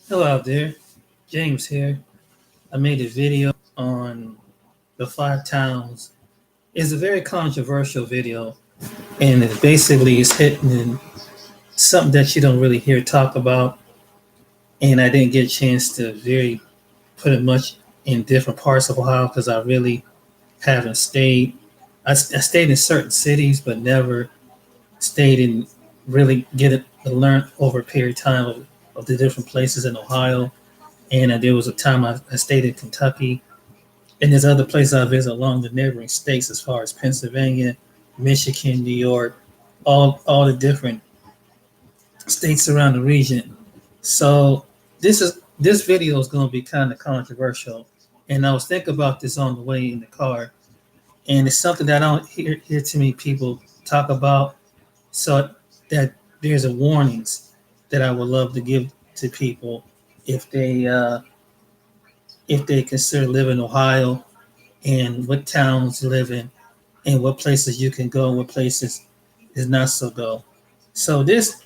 Hello out there, James here. I made a video on the five towns. It's a very controversial video, and it basically is hitting in something that you don't really hear talk about. And I didn't get a chance to very put it much in different parts of Ohio because I really haven't stayed. I stayed in certain cities, but never stayed in really get it to learn over a period of time of the different places in Ohio. And there was a time I stayed in Kentucky. And there's other places I visit along the neighboring states as far as Pennsylvania, Michigan, New York, all the different states around the region. So this video is going to be kind of controversial, and I was thinking about this on the way in the car, and it's something that I don't hear too many people talk about. So that there's a warnings that I would love to give to people if they uh, if they consider living in Ohio and what towns you live in and what places you can go, what places is not so go. So this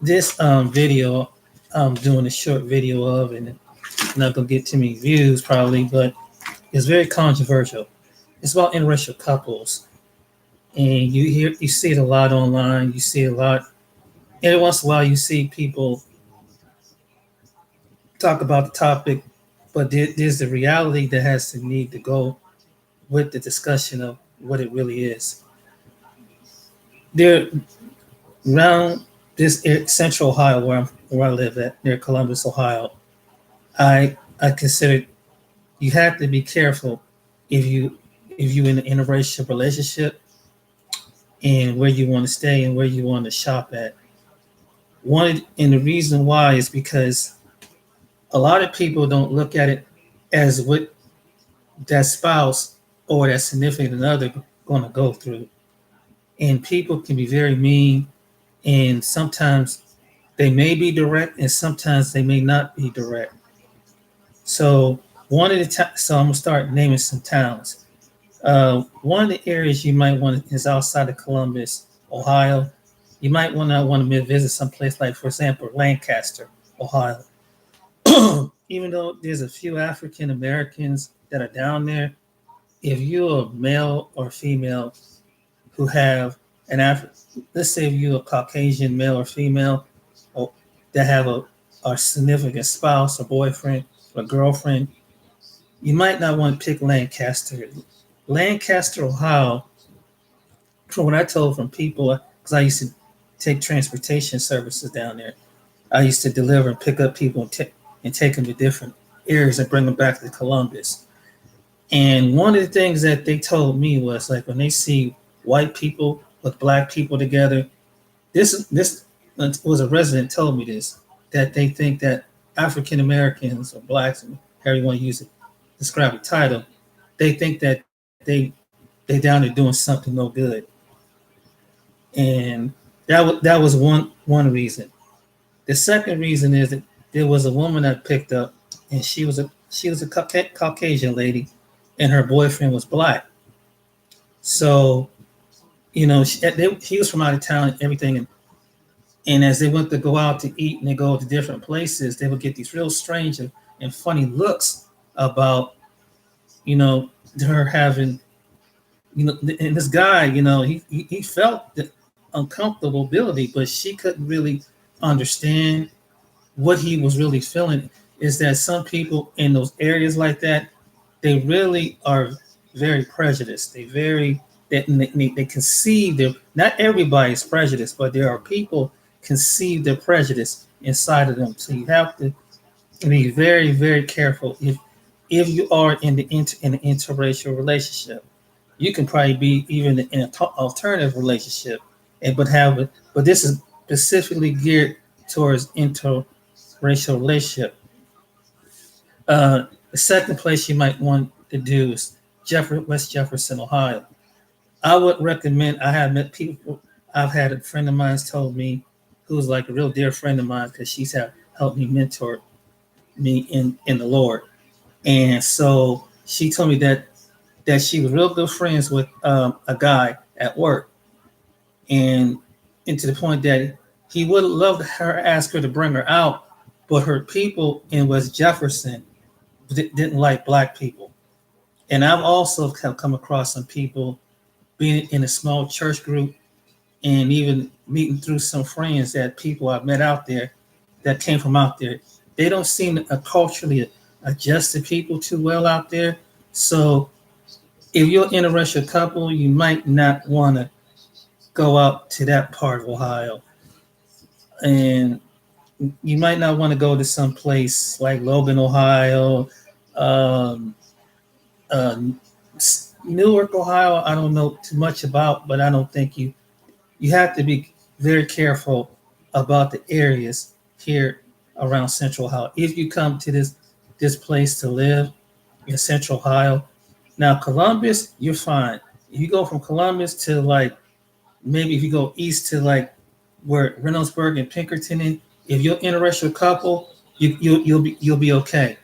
video I'm doing a short video of, and not gonna get too many views probably, but it's very controversial. It's about interracial couples, and you see it a lot online. You see it a lot. Every once in a while, you see people talk about the topic, but there's the reality that has to need to go with the discussion of what it really is. There around this central Ohio where I live at near Columbus, Ohio, I consider you have to be careful if you in an interracial relationship and where you want to stay and where you want to shop at. One and the reason why is because a lot of people don't look at it as what that spouse or that significant other going to go through, and people can be very mean, and sometimes they may be direct and sometimes they may not be direct. So so I'm gonna start naming some towns. One of the areas you might want is outside of Columbus, Ohio. You might want to visit some place like, for example, Lancaster, Ohio. Even though there's a few African Americans that are down there, if you're a male or female who have an let's say if you're a Caucasian male or female, or that have a significant spouse, a boyfriend, or girlfriend, you might not want to pick Lancaster. Lancaster, Ohio, from what I told from people, because I used to take transportation services down there. I used to deliver and pick up people and take them to different areas and bring them back to Columbus. And one of the things that they told me was like when they see white people with black people together, this was a resident told me this, that they think that African Americans or blacks, however you want to use it, describe a title, they think that they down there doing something no good, and that was one reason. The second reason is that there was a woman I picked up, and she was a Caucasian lady, and her boyfriend was black. So he was from out of town and everything, and as they went to go out to eat and they go to different places, they would get these real strange and funny looks about her having and this guy, he felt the uncomfortability, but she couldn't really understand what he was really feeling. Is that some people in those areas like that, they really are very prejudiced. They conceive their, not everybody's prejudiced, but there are people conceive their prejudice inside of them. So you have to be very, very careful if you are in an interracial relationship. You can probably be even in an alternative relationship, and but this is specifically geared towards interracial relationship. The second place you might want to do is West Jefferson, Ohio. I would recommend. I have met people. I've had a friend of mine's told me, who's like a real dear friend of mine, because she's helped me mentor me in the Lord, and so she told me that she was real good friends with a guy at work, and to the point that he would love her ask her to bring her out but her people in West Jefferson didn't like black people. And I've also come across some people being in a small church group and even meeting through some friends that people I've met out there that came from out there. They don't seem to culturally adjust to people too well out there. So if you're an interracial couple, you might not want to go out to that part of Ohio. And you might not want to go to some place like Logan, Ohio, um, uh, Newark, Ohio. I don't know too much about, but I don't think you have to be very careful about the areas here around Central Ohio. If you come to this place to live in Central Ohio, now Columbus, you're fine. If you go from Columbus to like maybe if you go east to like where Reynoldsburg and Pinkerton, if you're an interracial couple, you'll be okay.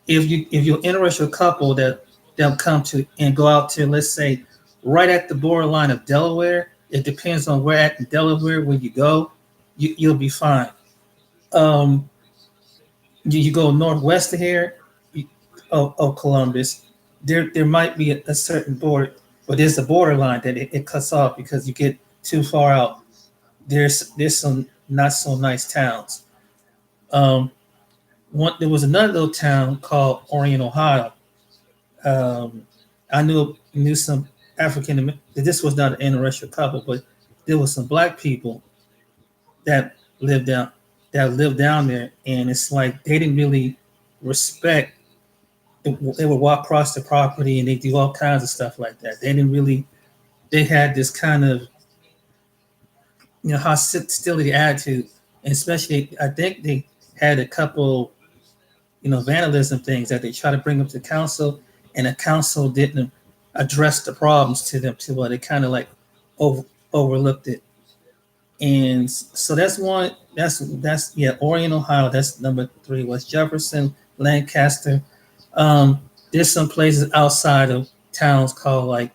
If you're an interracial couple that they'll come to and go out to, let's say, right at the borderline of Delaware. It depends on where at Delaware where you go, you'll be fine. Um, you go northwest of here, of Columbus, there might be a certain border, but there's a borderline that it cuts off because you get too far out. There's some not so nice towns. Um, there was another little town called Orion, Ohio. I knew some African. This was not an interracial couple, but there was some black people that lived down lived down there, and it's like they didn't really respect. They would walk across the property and they do all kinds of stuff like that. They didn't really. They had this kind of hostility attitude, and especially I think they had a couple vandalism things that they try to bring up to council, and the council didn't address the problems to them too well. They kind of like overlooked it, and so that's one. That's Orion, Ohio. That's number three. West Jefferson, Lancaster. There's some places outside of towns called like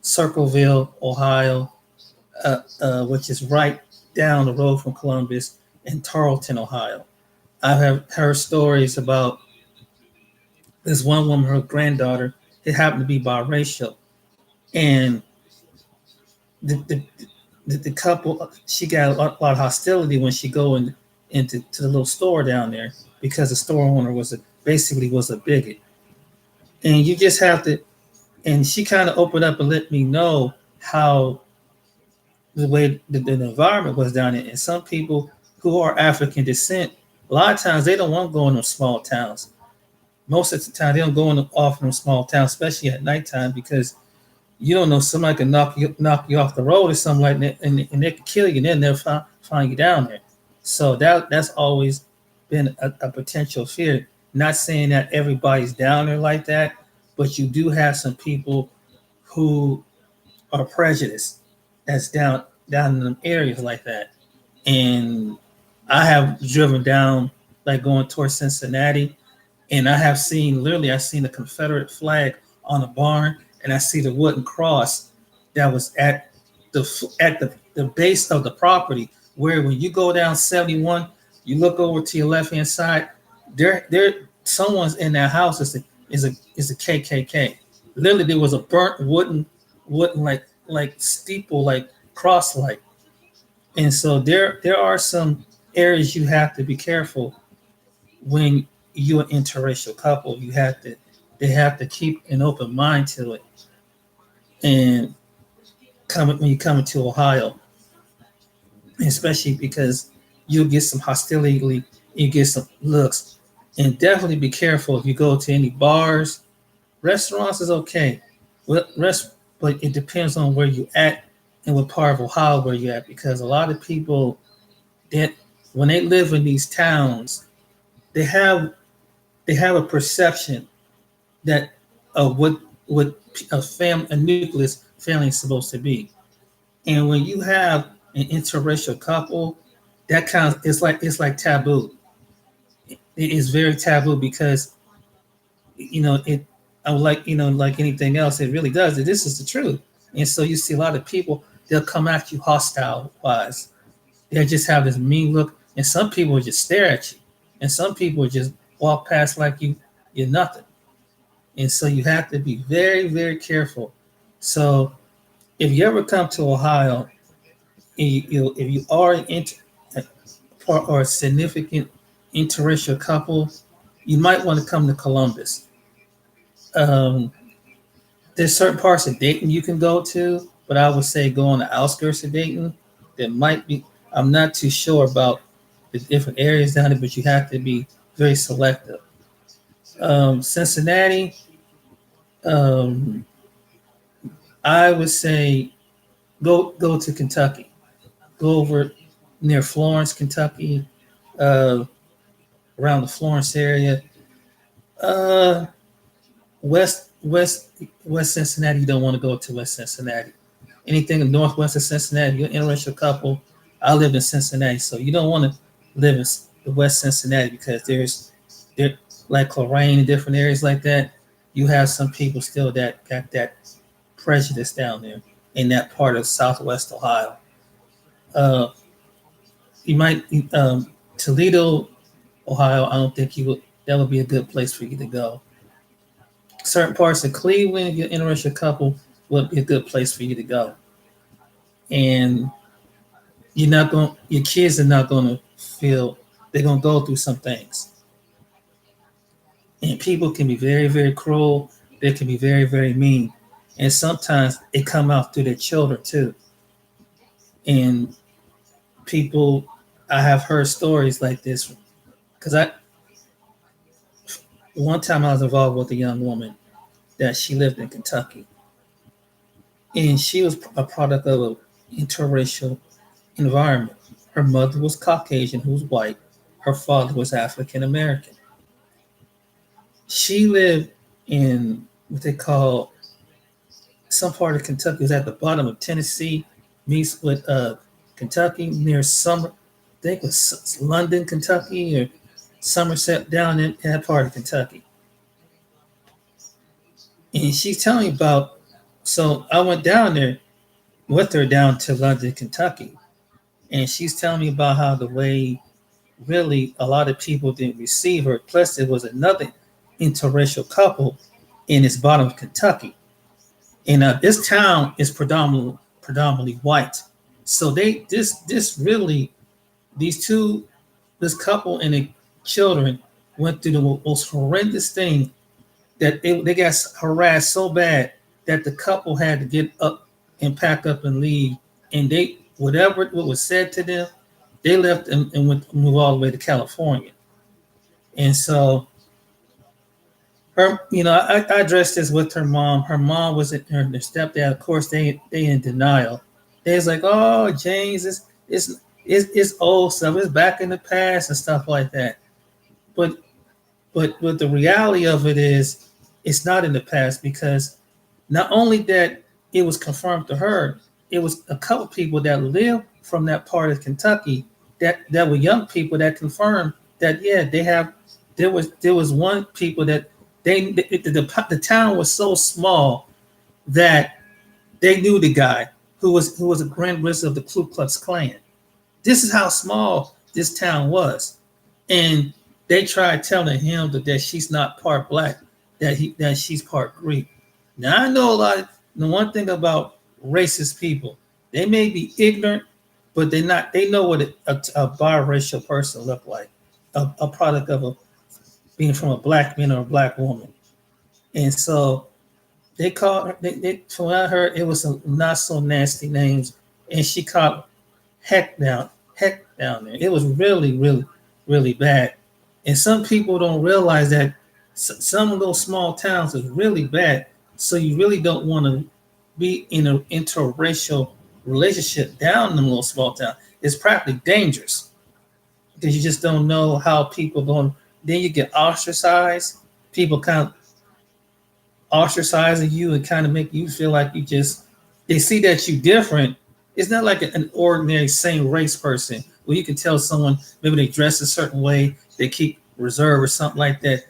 Circleville, Ohio, which is right down the road from Columbus, and Tarleton, Ohio. I have heard stories about this one woman, her granddaughter, it happened to be biracial. And the, the couple, she got a lot of hostility when she go into the little store down there because the store owner basically was a bigot. And you just have to, and she kind of opened up and let me know how the way the environment was down there. And some people who are African descent, a lot of times they don't want to go in those small towns. Most of the time they don't go in off in small towns, especially at nighttime, because you don't know, somebody can knock you off the road or something like that, and they can kill you, and then they'll find you down there. So that's always been a potential fear. Not saying that everybody's down there like that, but you do have some people who are prejudiced that's down in them areas like that. And I have driven down, like going towards Cincinnati, and I've seen the Confederate flag on a barn, and I see the wooden cross that was at the base of the property. Where when you go down 71, you look over to your left hand side, there someone's in that house is a KKK. Literally, there was a burnt wooden like steeple, like cross light. And so there are some areas you have to be careful when you're an interracial couple. They have to keep an open mind to it. And when you come into Ohio, especially because you'll get some hostility, you get some looks, and definitely be careful if you go to any bars. Restaurants is okay, but it depends on where you at and what part of Ohio where you at, because a lot of people that when they live in these towns, they have a perception that of what a nucleus family is supposed to be. And when you have an interracial couple, that kind of it's like taboo. It is very taboo because it I would like anything else, it really does. This is the truth. And so you see a lot of people, they'll come at you hostile wise. They'll just have this mean look, and some people will just stare at you. and some people just walk past like you're nothing. And so you have to be very, very careful. So if you ever come to Ohio, if you are or a significant interracial couple, you might want to come to Columbus. Um, there's certain parts of Dayton you can go to, but I would say go on the outskirts of Dayton. There might be. I'm not too sure about the different areas down there, but you have to be very selective. Cincinnati, um, I would say go to Kentucky. Go over near Florence, Kentucky, uh, around the Florence area. Uh, West Cincinnati. You don't want to go to West Cincinnati. Anything in northwest of Cincinnati, you're an interracial couple. I lived in Cincinnati, so you don't want to live in the West Cincinnati because there like Lorraine and different areas like that. You have some people still that got that prejudice down there in that part of Southwest Ohio. Uh, you might Toledo, Ohio. I don't think you would. That would be a good place for you to go. Certain parts of Cleveland, if you're an interracial couple, would be a good place for you to go. And your kids are not going to feel, they're going to go through some things. And people can be very, very cruel. They can be very, very mean. And sometimes it come out through their children too. And people, I have heard stories like this because one time I was involved with a young woman that she lived in Kentucky, and she was a product of an interracial environment. Her mother was Caucasian, who was white. Her father was African American. She lived in what they call some part of Kentucky. It was at the bottom of Tennessee, meets with Kentucky near Summer. I think it was London, Kentucky, or Somerset, down in that part of Kentucky. And she's telling me about. So I went down there with her down to London, Kentucky, and she's telling me about how the way really a lot of people didn't receive her. Plus, there was another interracial couple in this bottom of Kentucky, and this town is predominantly white. So this really these two this couple and the children went through the most horrendous thing that they got harassed so bad that the couple had to get up and pack up and leave. And they whatever what was said to them, they left and went move all the way to California. And so her, I addressed this with her mom. Her mom was at her stepdad. Of course, they in denial. They was like, "Oh, James, it's old stuff. It's back in the past and stuff like that." But the reality of it is, it's not in the past because not only that it was confirmed to her, it was a couple people that lived from that part of Kentucky that were young people that confirmed that they have. There was one people that the town was so small that they knew the guy who was a grand wizard of the Ku Klux Klan. This is how small this town was, and they tried telling him that she's not part black, that she's part Greek. Now I know the one thing about racist people, they may be ignorant, but they're not. They know what a biracial person look like, a product of being from a black man or a black woman. And so they called her, from what I heard, it was some not so nasty names, and she called heck down there. It was really, really, really bad. And some people don't realize that some of those small towns is really bad. So you really don't want to be in an interracial relationship down in a little small town. It's practically dangerous because you just don't know how people going. Then you get ostracized. People kind of ostracizing you and kind of make you feel like they see that you different. It's not like an ordinary same race person where you can tell someone maybe they dress a certain way, they keep reserve or something like that.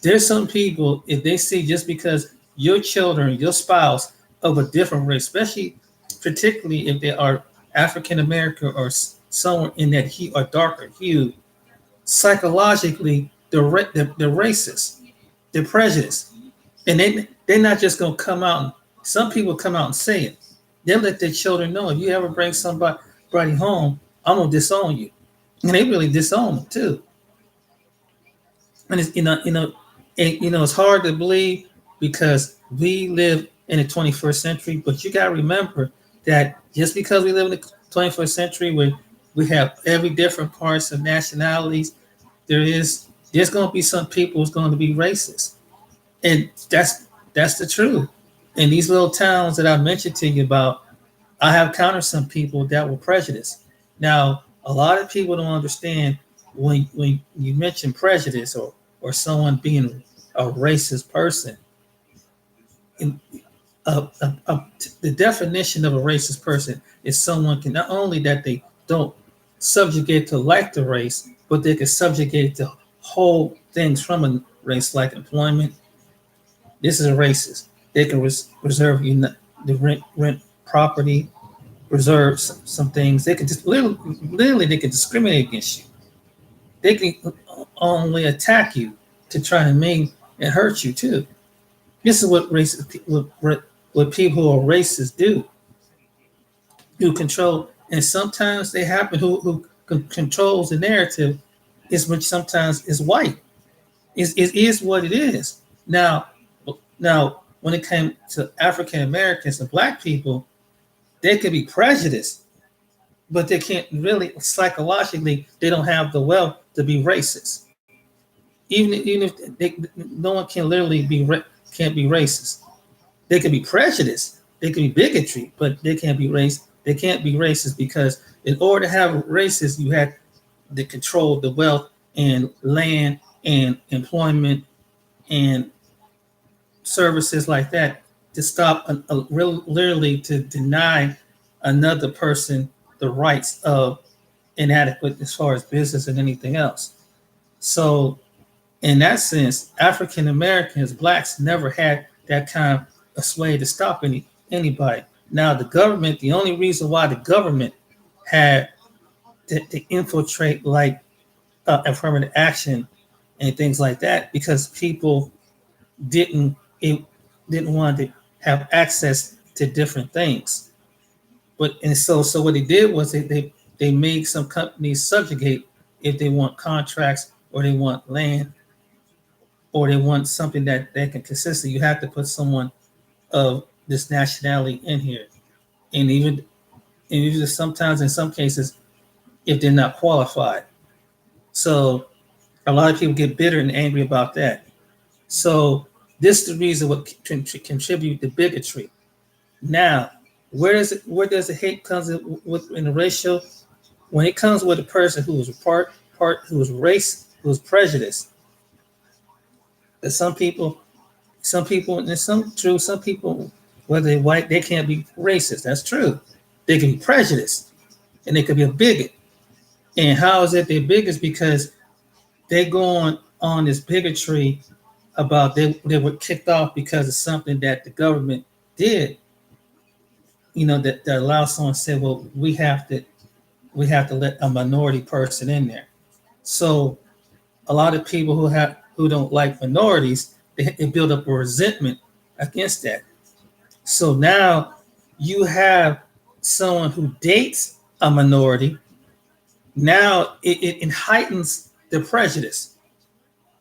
There's some people, if they see just because your children, your spouse of a different race, particularly if they are African American or someone in that hue or darker hue, psychologically they're racist, they're prejudiced, and they're not just gonna come out. And, some people come out and say it. They let their children know if you ever bring somebody home, I'm gonna disown you, and they really disown them too. And it's it's hard to believe because we live in the 21st century, but you gotta remember that just because we live in the 21st century where we have every different parts of nationalities, there's going to be some people who's going to be racist, and that's the truth. In these little towns that I mentioned to you about, I have encountered some people that were prejudiced. Now, a lot of people don't understand when you mention prejudice or someone being a racist person. In, the definition of a racist person is someone can not only that they don't subjugate to like the race, but they can subjugate to hold things from a race like employment. This is a racist. They can reserve the rent property, reserve some things. They can just literally they can discriminate against you. They can only attack you to try to maim and hurt you too. This is what racist what people who are racist do. Who control, and sometimes they happen. Who controls the narrative is which sometimes is white. It is what it is. Now, when it came to African Americans and Black people, they could be prejudiced, but they can't really psychologically. They don't have the wealth to be racist. Even if no one can literally can't be racist. They can be prejudiced. They can be bigotry, but they can't be race. They can't be racist because in order to have racist, you had to control the wealth and land and employment and services like that to stop literally to deny another person the rights of inadequate as far as business and anything else. So in that sense, African Americans, Blacks never had that kind of a sway to stop anybody. Now the government, the only reason why the government had to infiltrate like affirmative action and things like that, because people didn't want to have access to different things. But and so what they did was they made some companies subjugate if they want contracts or they want land or they want something that can consistently. You have to put someone of this nationality in here, and even sometimes in some cases, if they're not qualified. So a lot of people get bitter and angry about that. So this is the reason what can contribute to bigotry. Now, where does the hate comes in the racial? When it comes with a person who is who is race, who is prejudiced. That some people, and it's some people, whether they're white, they can't be racist. That's true. They can be prejudiced and they could be a bigot. And how is it they're bigots? Because they go on this bigotry about they were kicked off because of something that the government did, that allows someone to say, well, we have to let a minority person in there. So a lot of people who don't like minorities, they build up a resentment against that. So now you have someone who dates a minority. Now it heightens the prejudice.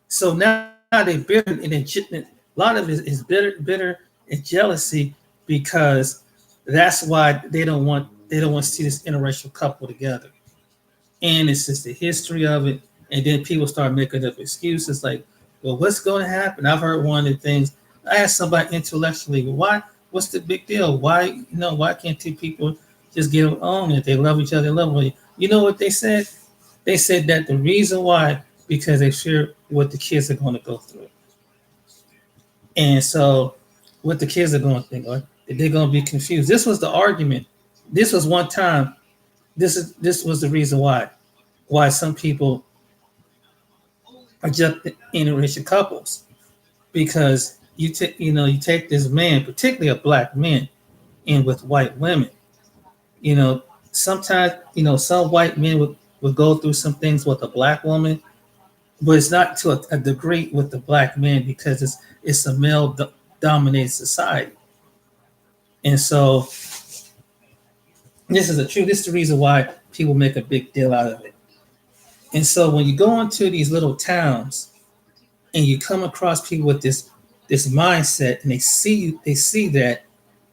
So now they bitter, and a lot of it is bitter and jealousy because that's why they don't want to see this interracial couple together. And it's just the history of it. And then people start making up excuses like, well, what's going to happen? I've heard one of the things. I asked somebody intellectually, why? What's the big deal? Why can't two people just get along if they love each other? They love one another. You know what they said? They said that the reason why, because they fear what the kids are going to go through. And so what the kids are going to think, or they're going to be confused. This was the argument. This was one time. This was the reason why some people are just interracial couples, because you take this man, particularly a black man, in with white women. Sometimes some white men would go through some things with a black woman, but it's not to a degree with the black man because it's a male dominated society. And so this is the truth. This is the reason why people make a big deal out of it. And so when you go into these little towns and you come across people with this mindset, and they see that,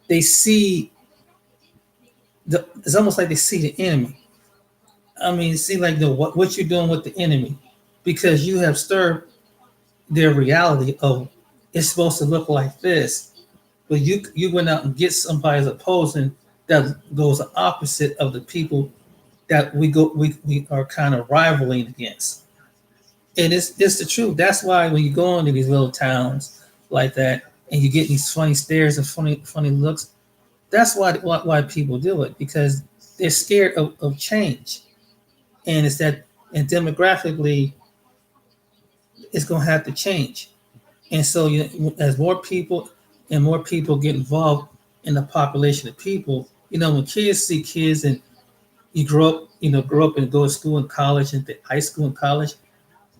they see it's almost like they see the enemy. I mean, see like what you're doing with the enemy, because you have stirred their reality of it's supposed to look like this, but you went out and get somebody's opposing that goes the opposite of the people that we are kind of rivaling against. And it's the truth. That's why when you go into these little towns like that and you get these funny stares and funny looks, that's why people do it, because they're scared of change. And it's that, and demographically it's going to have to change. And so as more people and more people get involved in the population of people, when kids see kids and you grow up and go to school and college and high school and college,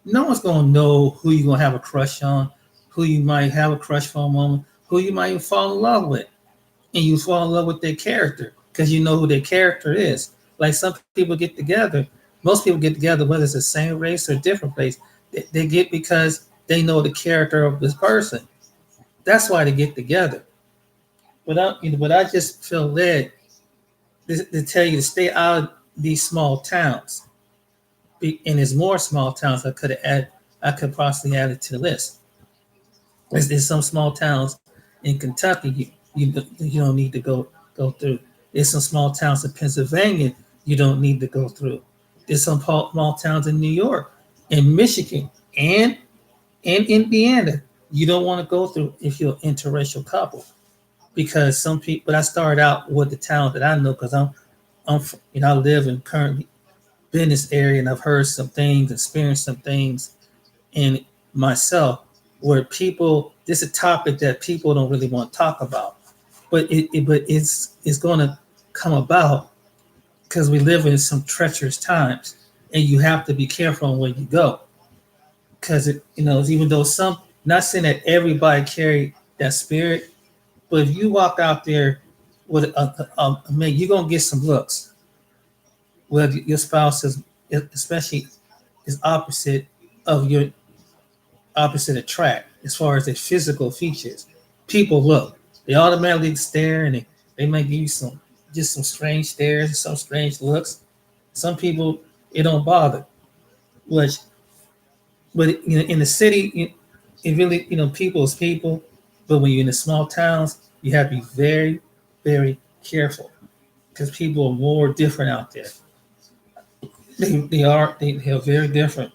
no one's going to know who you're going to have a crush on, who you might have a crush for a moment, who you might even fall in love with. And you fall in love with their character because you know who their character is. Like some people get together, most people get together, whether it's the same race or different race, they get because they know the character of this person. That's why they get together. But I just feel led to tell you to stay out of these small towns. And there's more small towns I could possibly add it to the list. There's some small towns in Kentucky you don't need to go through. There's some small towns in Pennsylvania you don't need to go through. There's some small towns in New York, in Michigan, and Indiana you don't want to go through if you're an interracial couple, because some people. But I started out with the town that I know because I live in currently been in this area and I've heard some things, experienced some things in myself where people. This is a topic that people don't really want to talk about, but it's going to come about because we live in some treacherous times, and you have to be careful on where you go, because even though not saying that everybody carry that spirit, but if you walk out there with a man, you're gonna get some looks. Whether your spouse is, especially, is opposite of your opposite attract as far as their physical features. People look, they automatically stare, and they might give you some strange stares and some strange looks. Some people it don't bother, which but in the city it really people is people, but when you're in the small towns you have to be very very careful because people are more different out there. They are very different,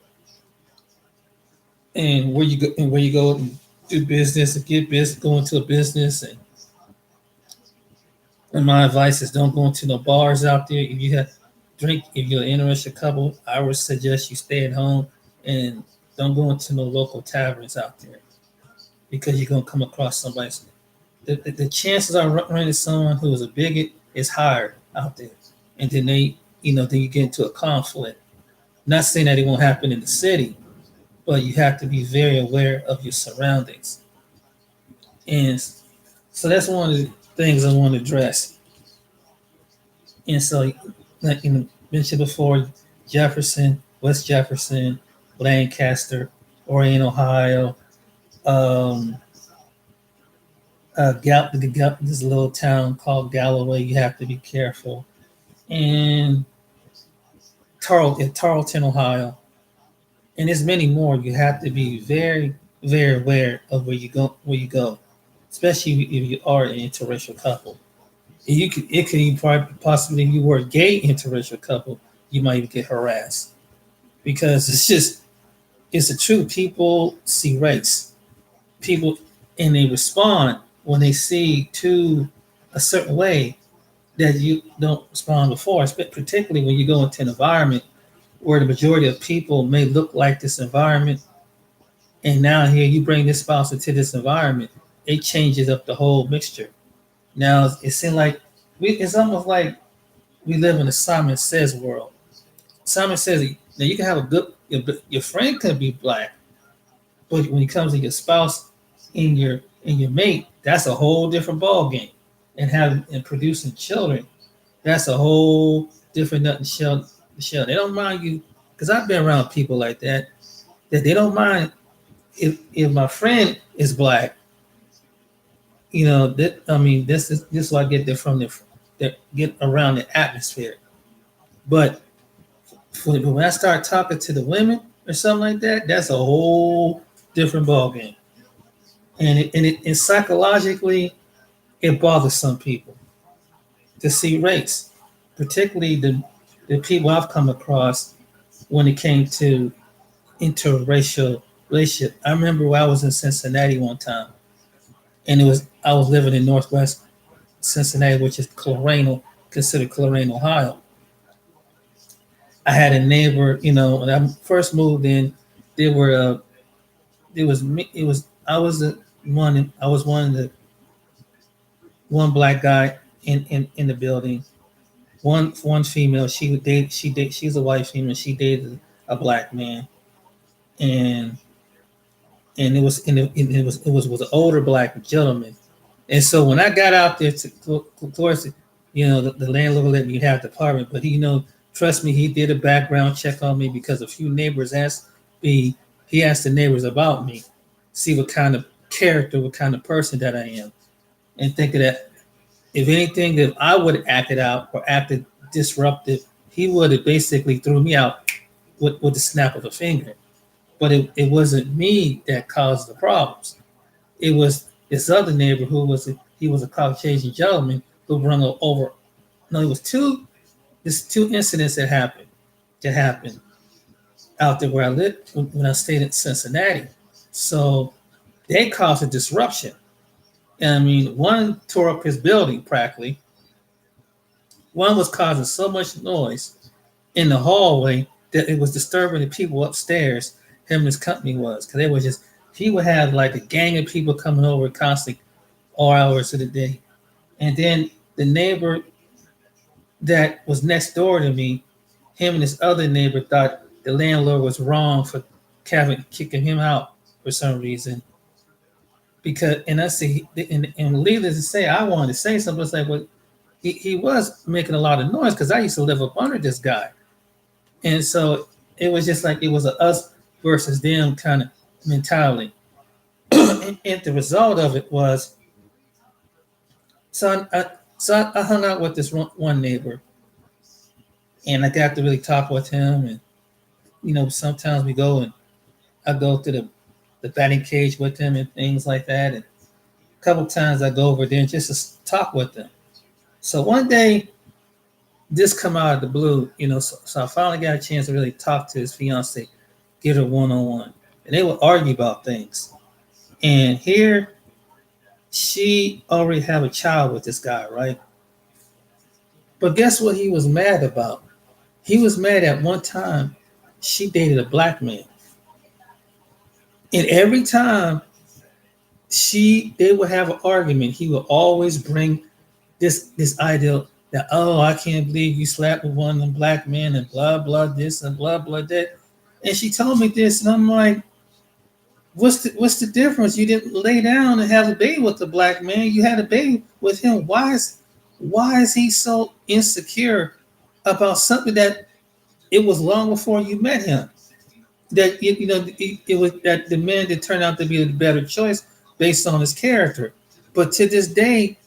and where you go and do business and get business, go into a business, and my advice is don't go into no bars out there. If you have drink, if you're an interracial couple, I would suggest you stay at home and don't go into no local taverns out there because you're gonna come across somebody. The chances of running into someone who is a bigot is higher out there, and then then you get into a conflict. Not saying that it won't happen in the city, but you have to be very aware of your surroundings. And so that's one of the things I want to address. And so, like mentioned before, Jefferson, West Jefferson, Lancaster, Orion, Ohio, um, this little town called Galloway. You have to be careful, and Tarleton, Ohio, and there's many more. You have to be very, very aware of where you go. Especially if you are an interracial couple. It could even possibly if you were a gay interracial couple, you might even get harassed because it's the truth. People see race, people, and they respond when they see to a certain way that you don't respond before. Particularly when you go into an environment where the majority of people may look like this environment, and now here you bring this spouse into this environment, it changes up the whole mixture. Now it seems like it's almost like we live in a Simon Says world. Simon Says Now you can have a good your friend could be black, but when it comes to your spouse and your mate, that's a whole different ball game. And having and producing children, that's a whole different nut and shell. They don't mind you because I've been around people like that that they don't mind if my friend is black. You know that I mean this is what I get there from the get around the atmosphere. But when I start talking to the women or something like that, that's a whole different ball game. And psychologically it bothers some people to see race, particularly the people I've come across when it came to interracial relationship. I remember when I was in Cincinnati one time, and it was I was living in Northwest Cincinnati, which is considered Columbusl, Ohio. I had a neighbor, when I first moved in, there were it was me, it was I was one of the one black guy in the building. One female, she's a white female. She dated a black man, and it was an older black gentleman. And so when I got out there of course, the landlord let me have the apartment, but trust me, he did a background check on me because a few neighbors asked me. He asked the neighbors about me, see what kind of character, what kind of person that I am, and thinking that if anything, if I would have acted out or acted disruptive, he would have basically threw me out with the snap of a finger. But it wasn't me that caused the problems. It was this other neighbor he was a Caucasian gentleman who run over. No, it was two incidents that happened out there where I lived when I stayed in Cincinnati. So they caused a disruption. And I mean, one tore up his building practically. One was causing so much noise in the hallway that it was disturbing the people upstairs. Him and his company was because they were just he would have like a gang of people coming over constantly all hours of the day. And then the neighbor that was next door to me, him and this other neighbor thought the landlord was wrong for kicking him out for some reason. Because and I see and needless to say, I wanted to say something. It's like, well, he was making a lot of noise because I used to live up under this guy, and so it was just like it was a us versus them kind of mentality. And the result of it was, so I hung out with this one neighbor, and I got to really talk with him, and sometimes we go and I go to the batting cage with him and things like that, and a couple times I go over there just to talk with them. So one day, this come out of the blue, so I finally got a chance to really talk to his fiance, get her one-on-one. And they would argue about things. And here, she already have a child with this guy, right? But guess what he was mad about? He was mad at one time she dated a black man. And every time they would have an argument, he would always bring this idea that, oh, I can't believe you slept with one of them black men and blah blah this and blah blah that. And she told me this, and I'm like, what's the difference? You didn't lay down and have a baby with the black man. You had a baby with him. Why is he so insecure about something that it was long before you met him? That it was that the man that turned out to be the better choice based on his character. But to this day,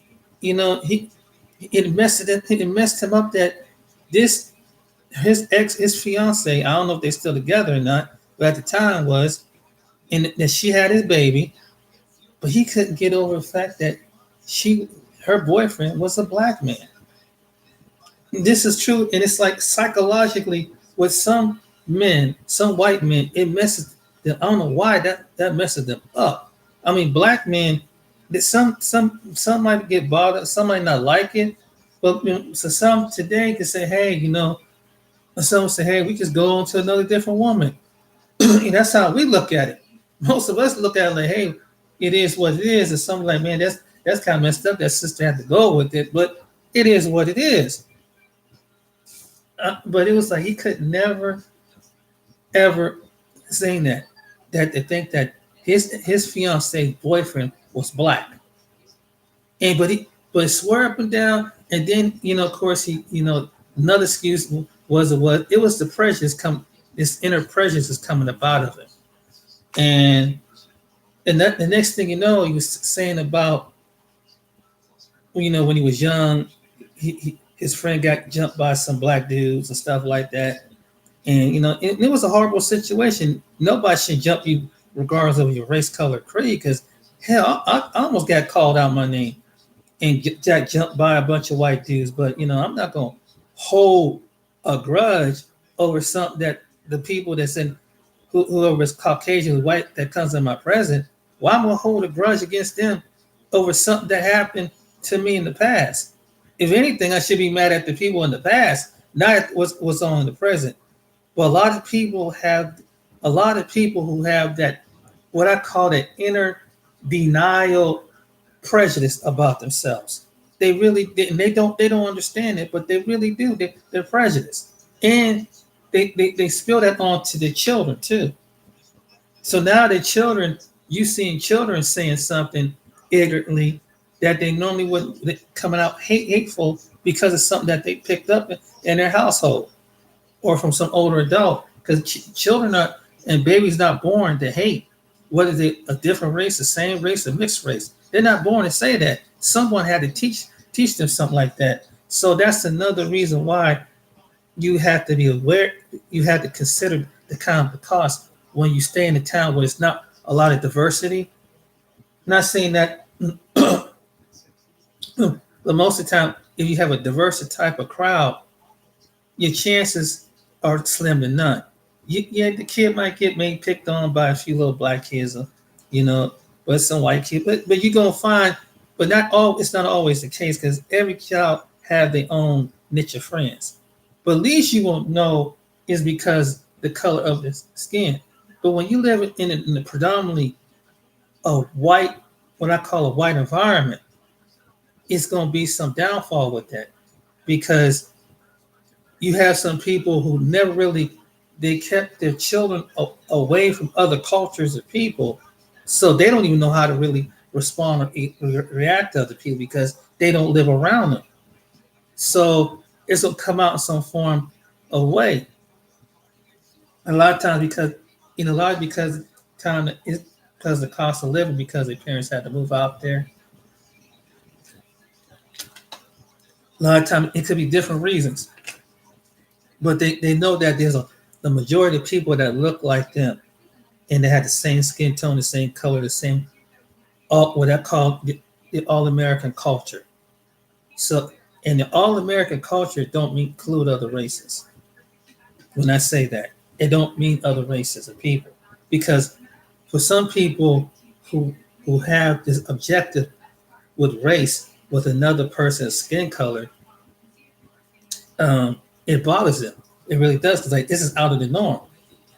he it messed him up that this his fiance, I don't know if they're still together or not, but at the time was, and that she had his baby, but he couldn't get over the fact that her boyfriend was a black man. This is true, and it's like psychologically with some men, some white men, it messes them. I don't know why that messes them up. I mean, black men, that some might get bothered, some might not like it, but so some today can say, hey, some say, hey, we just go on to another different woman. And that's how we look at it. Most of us look at it like, hey, it is what it is. And some like, man, that's kind of messed up. That sister had to go with it, but it is what it is. But it was like he could never ever saying that they think that his fiance boyfriend was black, and but swear up and down, and then of course he another excuse was the prejudice come this inner prejudice is coming up out of it, and that the next thing you know he was saying about when he was young, his friend got jumped by some black dudes and stuff like that. And it was a horrible situation. Nobody should jump you regardless of your race, color, creed. Because hell, I almost got called out my name and got jumped by a bunch of white dudes. But I'm not gonna hold a grudge over something that the people that's in whoever is Caucasian, white that comes in my present. Why am I gonna hold a grudge against them over something that happened to me in the past? If anything, I should be mad at the people in the past, not what's on in the present. Well, a lot of people who have that, what I call that inner denial prejudice about themselves. They really and they don't understand it, but they really do. They're prejudiced, and they spill that on to their children too. So now the children, you seeing children saying something ignorantly that they normally wouldn't coming out hateful because of something that they picked up in their household or from some older adult, because children are and babies not born to hate, whether they a different race, the same race, or mixed race. They're not born to say that. Someone had to teach them something like that. So that's another reason why you have to be aware. You have to consider the kind of the cost when you stay in a town where it's not a lot of diversity. I'm not saying that, but most of the time, if you have a diverse type of crowd, your chances are slim to none. Yeah, the kid might get maybe picked on by a few little black kids, but some white kids. But you're gonna find, but not all. It's not always the case because every child have their own niche of friends. But at least you won't know is because the color of the skin. But when you live in a predominantly a white, what I call a white environment, it's gonna be some downfall with that because you have some people who never really they kept their children away from other cultures of people, so they don't even know how to really respond or react to other people because they don't live around them. So it's gonna come out in some form of way. A lot of times because a lot because time is because the cost of living because their parents had to move out there. A lot of times it could be different reasons, but they know that the majority of people that look like them and they had the same skin tone, the same color, the same all what I call the all American culture. So and the all American culture don't include other races. When I say that, it don't mean other races of people because for some people who have this objective with race with another person's skin color, it bothers them. It really does because like this is out of the norm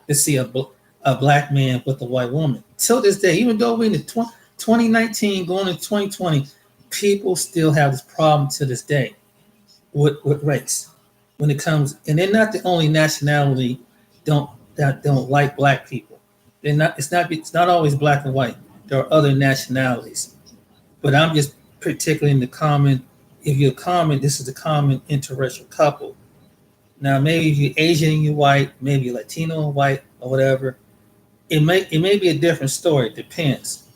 to see a black man with a white woman. Till this day, even though we're in the 2019 going into 2020, people still have this problem to this day with race when it comes, and they're not the only nationality that don't like black people. They're not. It's not always black and white. There are other nationalities, but I'm just particularly in the common. If you're common, this is the common interracial couple. Now, maybe if you're Asian and you're white, maybe you're Latino and white or whatever, it may be a different story. It depends.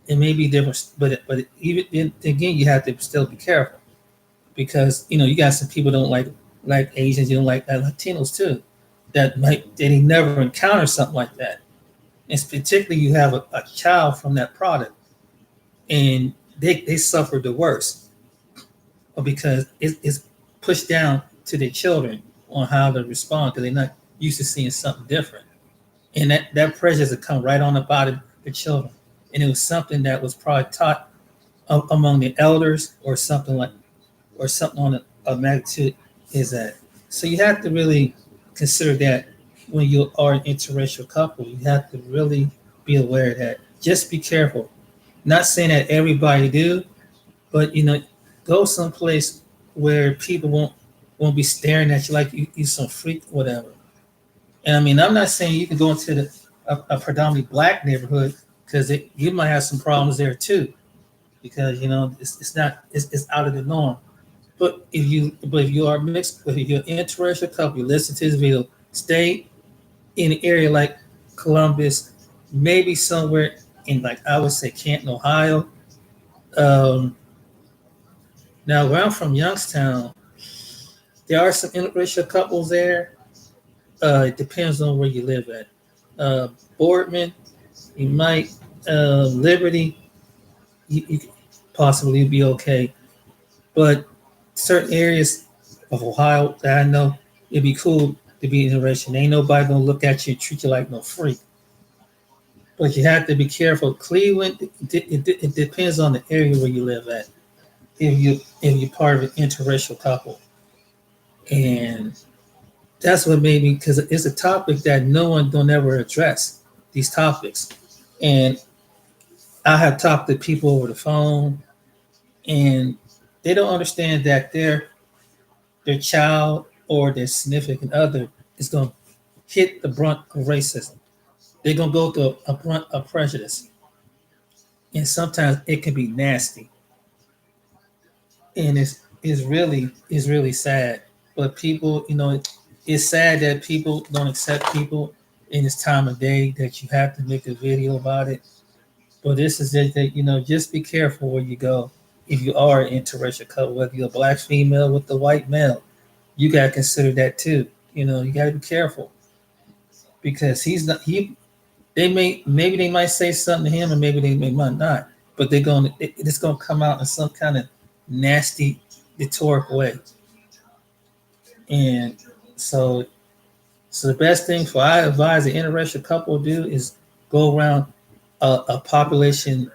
It may be different, but even again, you have to still be careful because you got some people don't like Asians, you don't like Latinos too. That might they never encounter something like that. And particularly, you have a child from that product, and they suffer the worst because it's pushed down to their children on how to respond because they're not used to seeing something different. And that prejudice would come right on about the children. And it was something that was probably taught among the elders or something on a magnitude is that. So you have to really consider that when you are an interracial couple, you have to really be aware of that. Just be careful. Not saying that everybody do, but go someplace where people won't be staring at you like you some freak, whatever. And I mean, I'm not saying you can go into a predominantly black neighborhood because you might have some problems there too. Because it's not it's out of the norm. But if you are mixed, if you're an interracial couple, you listen to this video, stay in an area like Columbus, maybe somewhere in, like, I would say, Canton, Ohio. Um, Now, where I'm from, Youngstown, there are some interracial couples there. It depends on where you live at. Uh, Boardman, you might, Liberty, you could possibly be okay. But certain areas of Ohio that I know, it'd be cool to be interracial. Ain't nobody gonna look at you and treat you like no freak. But you have to be careful. Cleveland, it depends on the area where you live at. If you're part of an interracial couple, and that's what made me, because it's a topic that no one don't ever address these topics. And I have talked to people over the phone, and they don't understand that their child or their significant other is going to hit the brunt of racism. They're going to go through a brunt of prejudice, and sometimes it can be nasty, and it's really sad. But people, it's sad that people don't accept people in this time of day that you have to make a video about it. But this is it, that just be careful where you go. If you are an interracial couple, whether you're a black female with the white male, you gotta consider that too. You gotta be careful, because he's not he. Maybe they might say something to him, and maybe they might not. But it's gonna come out in some kind of nasty, rhetoric way. And so, the best thing for I advise an interracial couple to do is go around a population,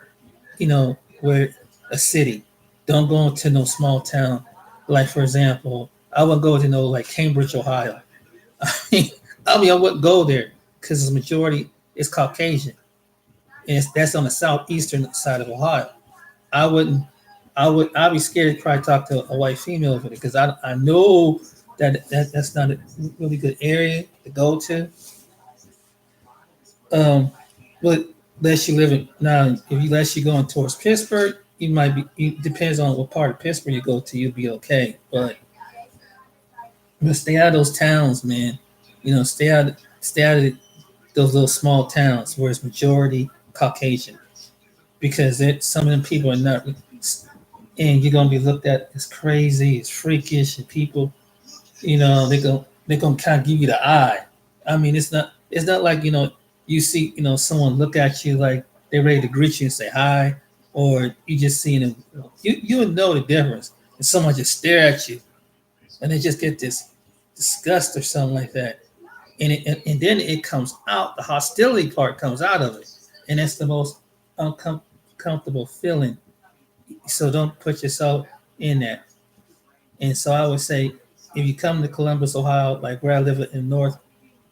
where a city. Don't go into no small town. Like, for example, I would go to like Cambridge, Ohio. I mean, I wouldn't go there because the majority is Caucasian, and that's on the southeastern side of Ohio. I wouldn't. I'd be scared to probably talk to a white female over there, because I know that's not a really good area to go to. Um, but unless you live in now, if you unless you're going towards Pittsburgh, you might be. It depends on what part of Pittsburgh you go to. You'll be okay, but stay out of those towns, man. Stay out of those little small towns where it's majority Caucasian, because some of them people are not, and you're gonna be looked at as crazy, as freakish, and people, they're gonna kind of give you the eye. I mean, it's not like you see someone look at you like they're ready to greet you and say hi, or you just seeing them. You would know the difference. And someone just stare at you, and they just get this disgust or something like that, and then it comes out. The hostility part comes out of it, and it's the most uncomfortable feeling. So don't put yourself in that. And so I would say, if you come to Columbus, Ohio, like where I live in North,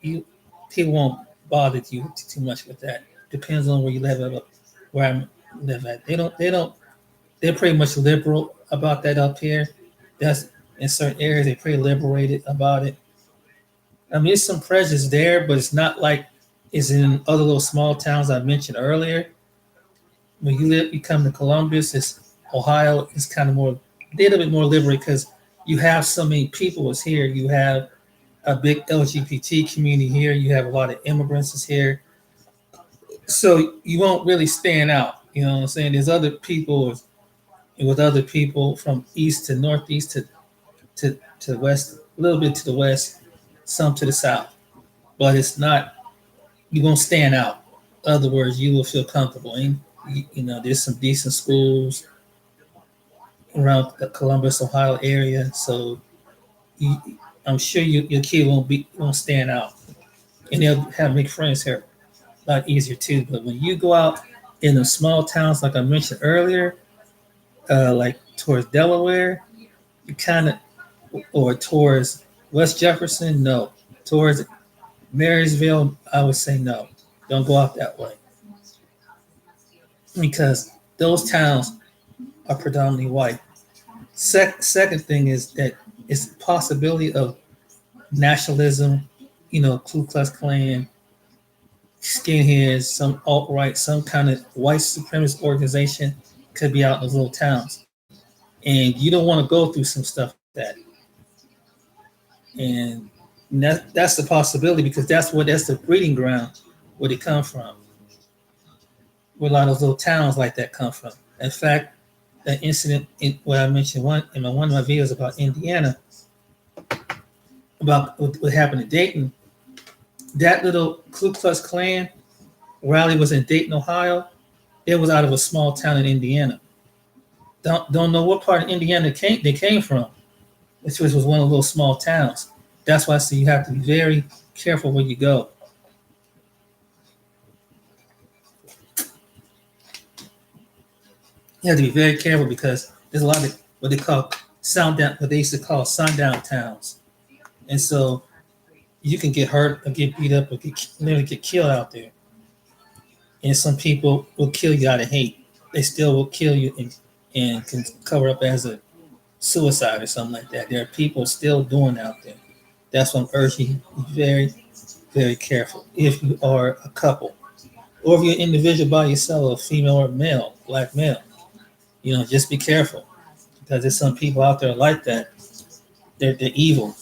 you people won't bother you too much with that. Depends on where you live at, where I live at. They're pretty much liberal about that up here. That's in certain areas they're pretty liberated about it. I mean, there's some prejudice there, but it's not like it's in other little small towns I mentioned earlier. When you come to Columbus, it's Ohio. It's kind of more, a little bit more liberal, because you have so many people is here. You have a big LGBT community here. You have a lot of immigrants is here, so you won't really stand out. You know what I'm saying? There's other people with other people from east to northeast to west, a little bit to the west, some to the south, but it's not. You won't stand out. In other words, you will feel comfortable. And there's some decent schools around the Columbus, Ohio area, so you, I'm sure your kid won't stand out, and they'll have make friends here a lot easier too. But when you go out in the small towns, like I mentioned earlier, like towards Delaware, you kind of, or towards West Jefferson, no. Towards Marysville, I would say no. Don't go out that way, because those towns are predominantly white. Second thing is that it's a possibility of nationalism Ku Klux Klan, skinheads, some alt-right, some kind of white supremacist organization could be out in those little towns. And you don't want to go through some stuff like that. And that's the possibility because that's the breeding ground where they come from, where a lot of those little towns like that come from. In fact, that incident what I mentioned one of my videos about Indiana, about what happened in Dayton, that little Ku Klux Klan rally was in Dayton, Ohio. It was out of a small town in Indiana. Don't know what part of Indiana they came from. This was one of those small towns. That's why I say you have to be very careful where you go. You have to be very careful because there's a lot of what they call what they used to call sundown towns, and so you can get hurt or get beat up or literally get killed out there. And some people will kill you out of hate. They still will kill you and can cover up as a suicide or something like that. There are people still doing out there. That's what I'm urging you to be very, very careful. If you are a couple, or if you're an individual by yourself, a female or male, black male, just be careful because there's some people out there like that. They're evil.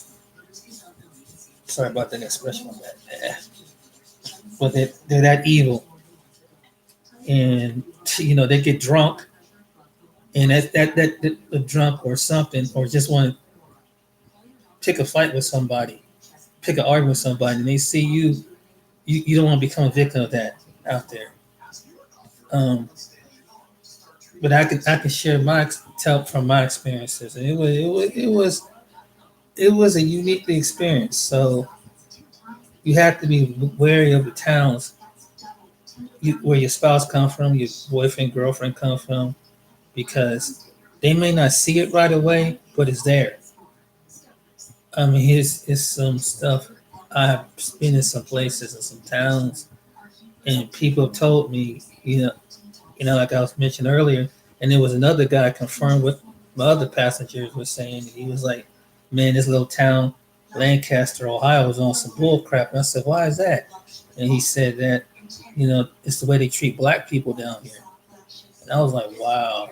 Sorry about that expression on that, but they're that evil, and they get drunk, and that drunk or something, or just want to pick a fight with somebody, pick an argument with somebody, and they see you don't want to become a victim of that out there. But I can share tell from my experiences, and it was a unique experience. So you have to be wary of the towns where your spouse come from, your boyfriend, girlfriend come from, because they may not see it right away, but it's there. I mean, here's some stuff. I've been in some places and some towns, and people have told me, like I was mentioned earlier, and there was another guy confirmed with my other passengers were saying, he was like, man, this little town, Lancaster, Ohio, was on some bull crap. And I said, why is that? And he said that, it's the way they treat black people down here. And I was like, wow,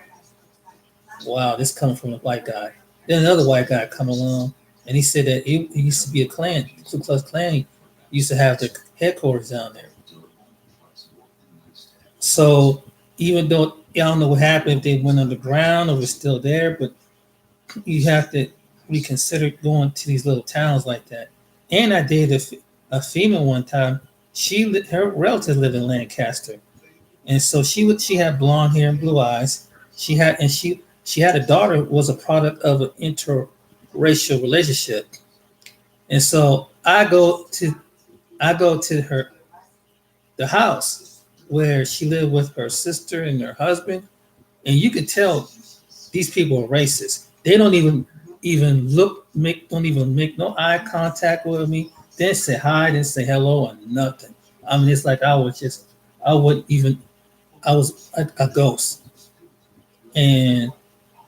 this coming from a white guy. Then another white guy come along, and he said that it used to be a Klan, Ku Klux Klan used to have their headquarters down there. So even though I don't know what happened, if they went underground or was still there, but you have to reconsider going to these little towns like that. And I dated a female one time. Her relatives lived in Lancaster, and so she had blonde hair and blue eyes. She had a daughter who was a product of an interracial relationship, and so I go to the house where she lived with her sister and her husband, and you could tell these people are racist. They don't even don't even make no eye contact with me. Didn't say hi, didn't say hello, or nothing. I mean, it's like I was a ghost. And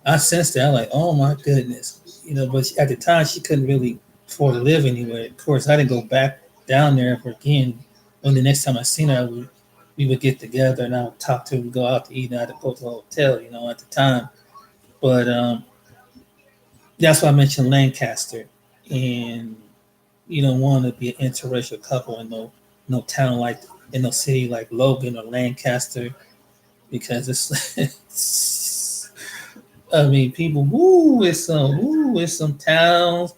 I sensed that. I'm like, oh my goodness. But at the time, she couldn't really afford to live anywhere. Of course, I didn't go back down there ever again. When the next time I seen her, we would get together and I would talk to her, we'd go out to eat, and I'd go to the hotel, at the time. But that's why I mentioned Lancaster. And you don't want to be an interracial couple in no town in no city like Logan or Lancaster, because it's I mean, people, it's some towns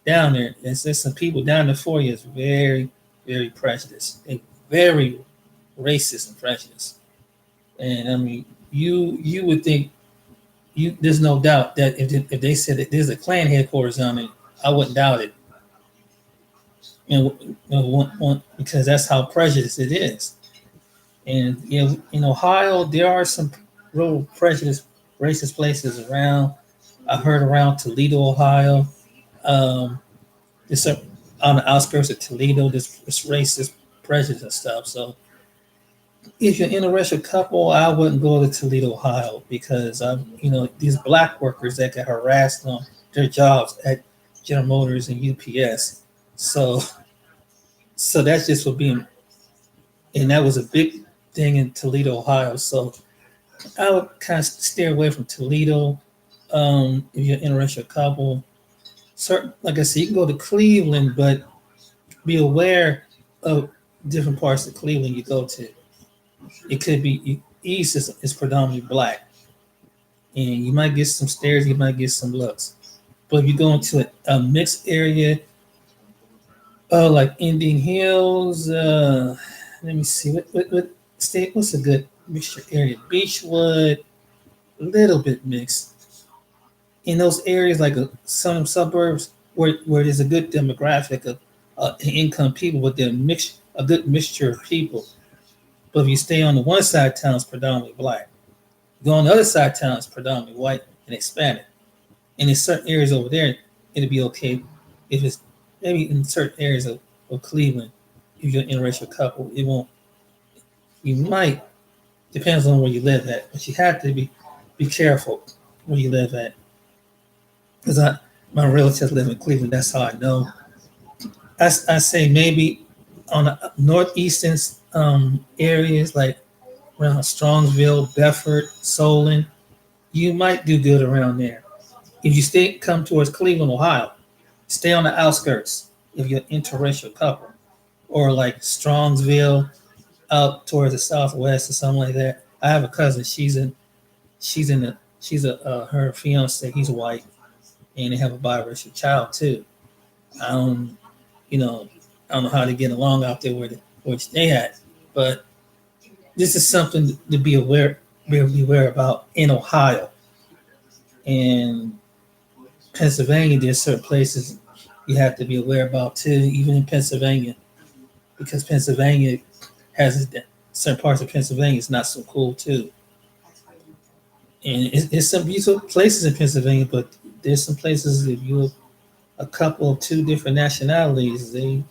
down there. There's some people down there for you. It's very, very prejudiced and very racist and prejudiced. And I mean, you would think there's no doubt that if they said that there's a Klan headquarters down there, I wouldn't doubt it. Because that's how prejudiced it is. And in Ohio, there are some real prejudiced, racist places around. I heard around Toledo, Ohio. It's on the outskirts of Toledo. This racist prejudice and stuff. So if you're an interracial couple, I wouldn't go to Toledo, Ohio, because these black workers that get harassed on their jobs at General Motors and UPS. So So that's just for being, and that was a big thing in Toledo, Ohio. So I would kind of steer away from Toledo. If you're an interracial couple, certain, like I said, you can go to Cleveland, but be aware of different parts of Cleveland you go to. It could be East is predominantly black, and you might get some stares, you might get some looks. But if you go into a mixed area, like Indian Hills, let me see what state. What's a good mixture area? Beechwood, a little bit mixed. In those areas, like some suburbs where there's a good demographic of income people, but they're a good mixture of people. But if you stay on the one side of town, it's predominantly black. You go on the other side of town, it's predominantly white and Hispanic. And in certain areas over there, it'll be okay if it's maybe in certain areas of Cleveland, if you're an interracial couple, it won't. You might, depends on where you live at, but you have to be careful where you live at. Because my relatives live in Cleveland, that's how I know. I say maybe on the northeastern areas like around Strongsville, Bedford, Solon, you might do good around there. If you come towards Cleveland, Ohio, stay on the outskirts if you're an interracial couple, or like Strongsville out towards the southwest or something like that. I have a cousin. Her fiance. He's white, and they have a biracial child too. I don't, I don't know how to get along out there which they had, but this is something to be aware about in Ohio and Pennsylvania. There's certain places you have to be aware about too, even in Pennsylvania, because Pennsylvania has certain parts of Pennsylvania is not so cool too. And it's some beautiful places in Pennsylvania, but there's some places if you're a couple of two different nationalities, they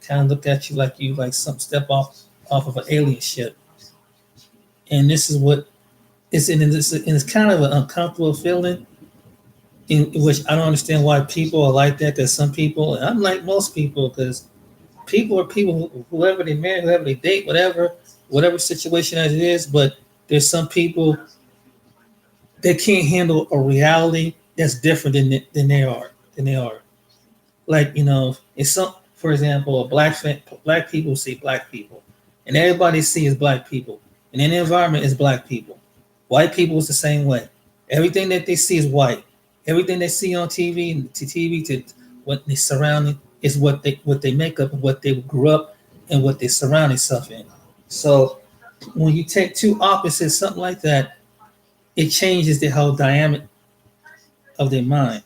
kind of look at you like some step off of an alien ship. And this is what it's kind of an uncomfortable feeling in which I don't understand why people are like that. Because some people, and I'm like most people, because people are people, whoever they marry, whoever they date, whatever situation as it is. But there's some people that can't handle a reality that's different than they are. Like it's some, for example, black people see black people, and everybody sees black people, and in the environment is black people. White people is the same way. Everything that they see is white. Everything they see on TV to what they surrounding is what they make up of what they grew up and what they surround themselves in. So when you take two opposites, something like that, it changes the whole dynamic of their mind,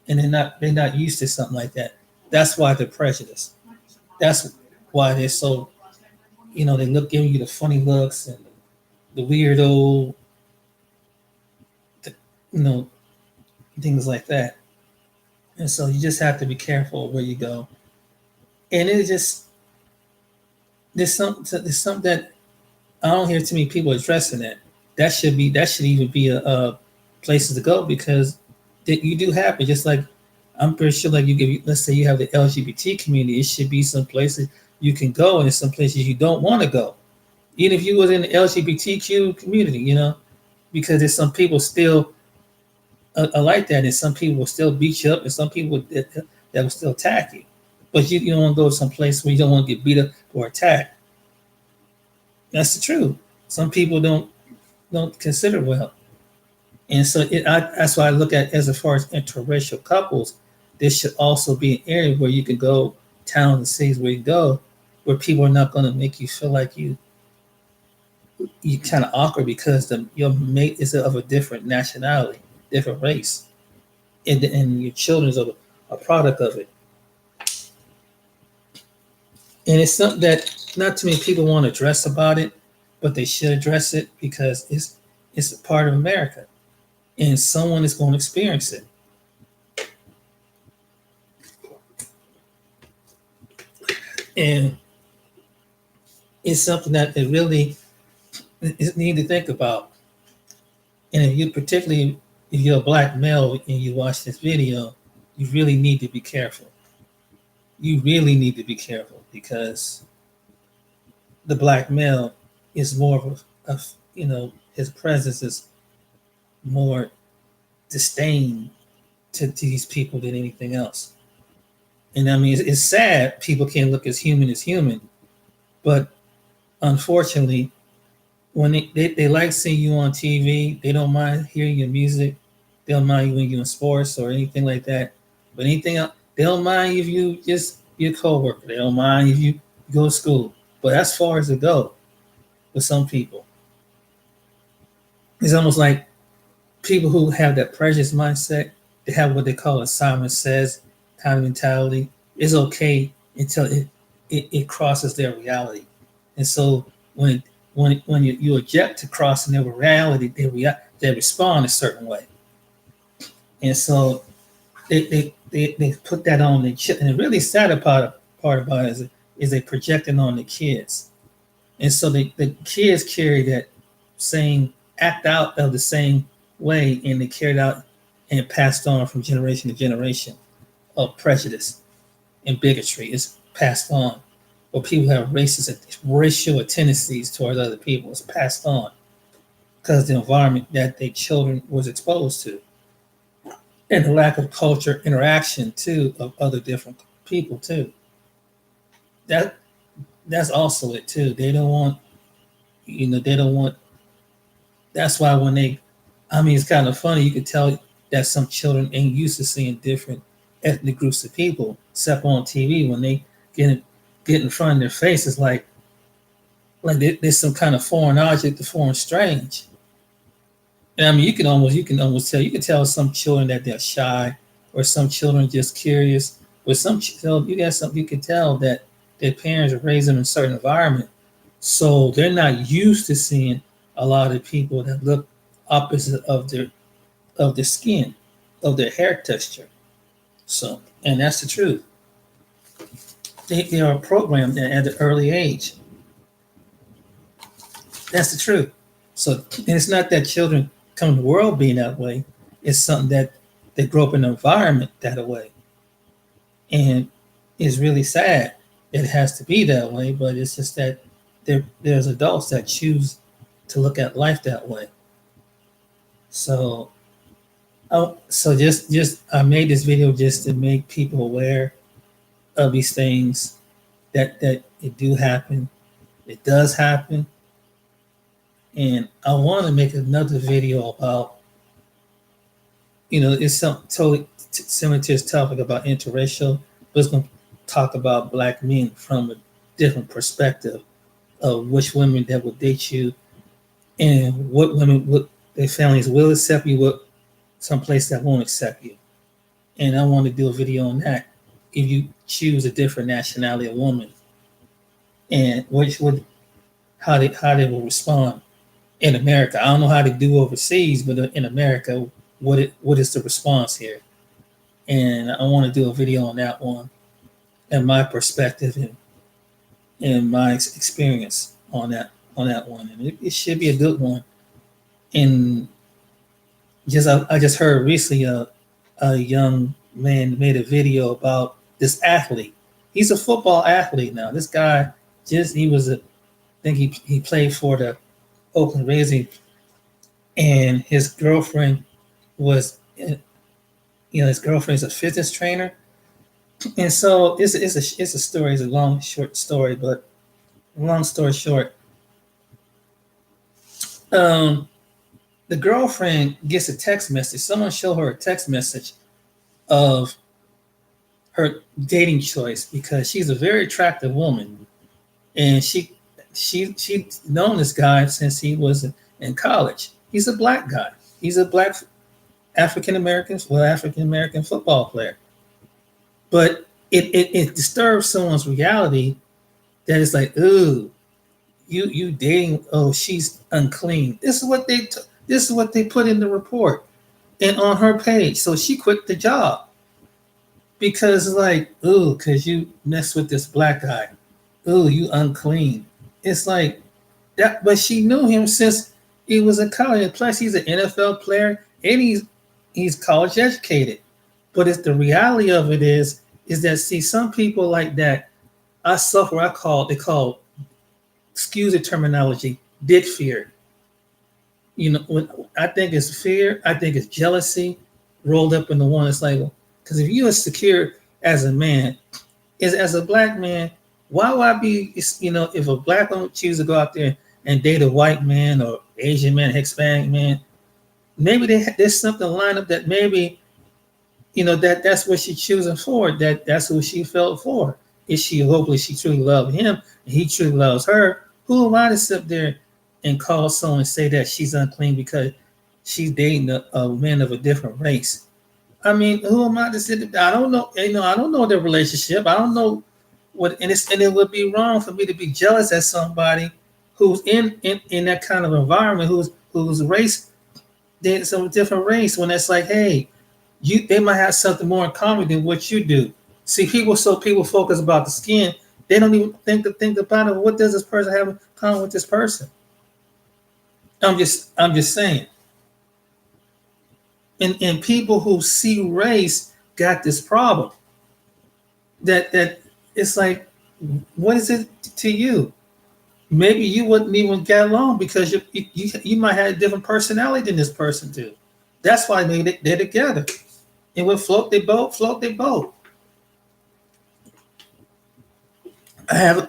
and they're not used to something like that. That's why they're prejudiced. That's why they're so they giving you the funny looks and the weirdo, you know, things like that. And so you just have to be careful where you go. And it just there's something that I don't hear too many people addressing that. That should even be a places to go, because that you do happen. Just like I'm pretty sure, like let's say you have the LGBT community, it should be some places you can go, and some places you don't want to go. Even if you was in the LGBTQ community, because there's some people still are like that, and some people will still beat you up, and some people that will still attack you. But you don't want to go to some place where you don't want to get beat up or attacked. That's the truth. Some people don't consider well, and so that's why I look at as far as interracial couples. This should also be an area where you can go, towns and cities where you go, where people are not going to make you feel like you kind of awkward because your mate is of a different nationality, different race, and your children are a product of it. And it's something that not too many people want to address about it, but they should address it because it's a part of America, and someone is going to experience it. And it's something that they really need to think about. And particularly if you're a black male and you watch this video, you really need to be careful. you really need to be careful because the black male is more of his presence is more disdain to these people than anything else. And I mean, it's sad people can't look as human, but unfortunately, when they like seeing you on TV, they don't mind hearing your music, they don't mind when you're in sports or anything like that. But anything else, they don't mind if you just be a coworker. They don't mind if you go to school. But as far as it goes with some people, it's almost like people who have that prejudice mindset, they have what they call a Simon Says kind of mentality. It's okay until it crosses their reality. And so when you object to crossing their reality, they respond a certain way. And so they put that on the chip. And the really sad part about it is they projecting on the kids. And so the kids carry that same act out of the same way, and they carried out and passed on from generation to generation of prejudice and bigotry is passed on. Or people have racial tendencies towards other people is passed on because the environment that their children was exposed to, and the lack of culture interaction too of other different people too. That's also it too. They don't want, they don't want. That's why when it's kind of funny. You could tell that some children ain't used to seeing different ethnic groups of people, except on TV when they get in front of their faces like there's some kind of foreign object, the foreign strange. And I mean, you can almost tell. You can tell some children that they're shy, or some children just curious. But some children, you can tell that their parents raised them in a certain environment, so they're not used to seeing a lot of people that look opposite of their skin, of their hair texture. So, and that's the truth. They are programmed at an early age. That's the truth. So, and it's not that children come to the world being that way. It's something that they grow up in an environment that way. And it's really sad it has to be that way, but it's just that there's adults that choose to look at life that way. So, just I made this video just to make people aware of these things that it do happen. It does happen. And I want to make another video about, it's something totally similar to this topic about interracial, but it's going to talk about black men from a different perspective of which women that would date you and what women would their families will accept you, what someplace that won't accept you. And I want to do a video on that. If you choose a different nationality of woman, and how they will respond in America. I don't know how they do overseas, but in America, what is the response here? And I want to do a video on that one and my perspective and my experience on that one. And it should be a good one. And I just heard recently a young man made a video about this athlete. He's a football athlete now. This guy he played for the Oakland Raiders, and his girlfriend was, his girlfriend's a fitness trainer. And so it's a story. It's a long, short story, but long story short, the girlfriend gets a text message. Someone showed her a text message of her dating choice because she's a very attractive woman, and she known this guy since he was in college. He's a black guy. He's a black African American football player. But it disturbs someone's reality that it's like, ooh, you dating? Oh, she's unclean. This is what they put in the report and on her page. So she quit the job because because you mess with this black guy. Ooh, you unclean. It's like that, but she knew him since he was in college. Plus, he's an NFL player and he's college educated. But it's the reality of it is is that see some people like that. I suffer. They call excuse the terminology, did fear. When I think it's fear, I think it's jealousy rolled up into one. It's like, because if you're insecure as a man, is as a black man, why would I be, if a black woman chooses to go out there and date a white man or Asian man, Hispanic man, maybe there's something lined up that maybe, that's what she's choosing for, that's who she felt for. Hopefully she truly loved him and he truly loves her. Who am I to sit there and call someone and say that she's unclean because she's dating a man of a different race? I mean, who am I to sit there? I don't know. I don't know their relationship. I don't know and it would be wrong for me to be jealous at somebody who's in that kind of environment, whose race, there's some different race. When it's like, hey, they might have something more in common than what you do. See, people focus about the skin. They don't even think about it. What does this person have in common with this person? I'm just saying. And people who see race got this problem. That it's like, what is it to you? Maybe you wouldn't even get along because you might have a different personality than this person do. That's why they're together. And when float they boat. I have a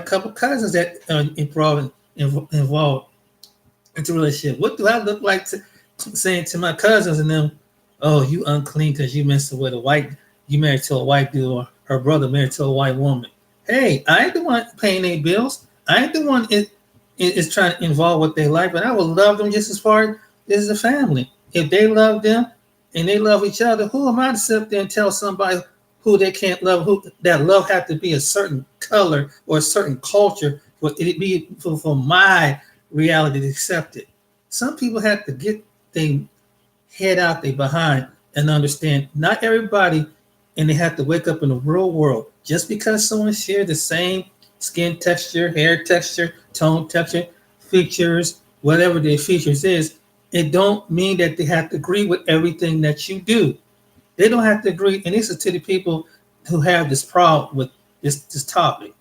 couple cousins that are involved into a relationship. What do I look like saying to my cousins and them, oh, you unclean because you messing with you married to a white dude, or her brother married to a white woman. Hey, I ain't the one paying their bills. I ain't the one is trying to involve with their life, but I would love them just as far as a family. If they love them and they love each other, who am I to sit there and tell somebody who they can't love, who that love have to be a certain color or a certain culture for it be for my reality to accept it? Some people have to get their head out their behind and understand not everybody, and they have to wake up in the real world. Just because someone shares the same skin texture, hair texture, tone texture, features, whatever their features is, it don't mean that they have to agree with everything that you do. They don't have to agree. And this is to the people who have this problem with this topic.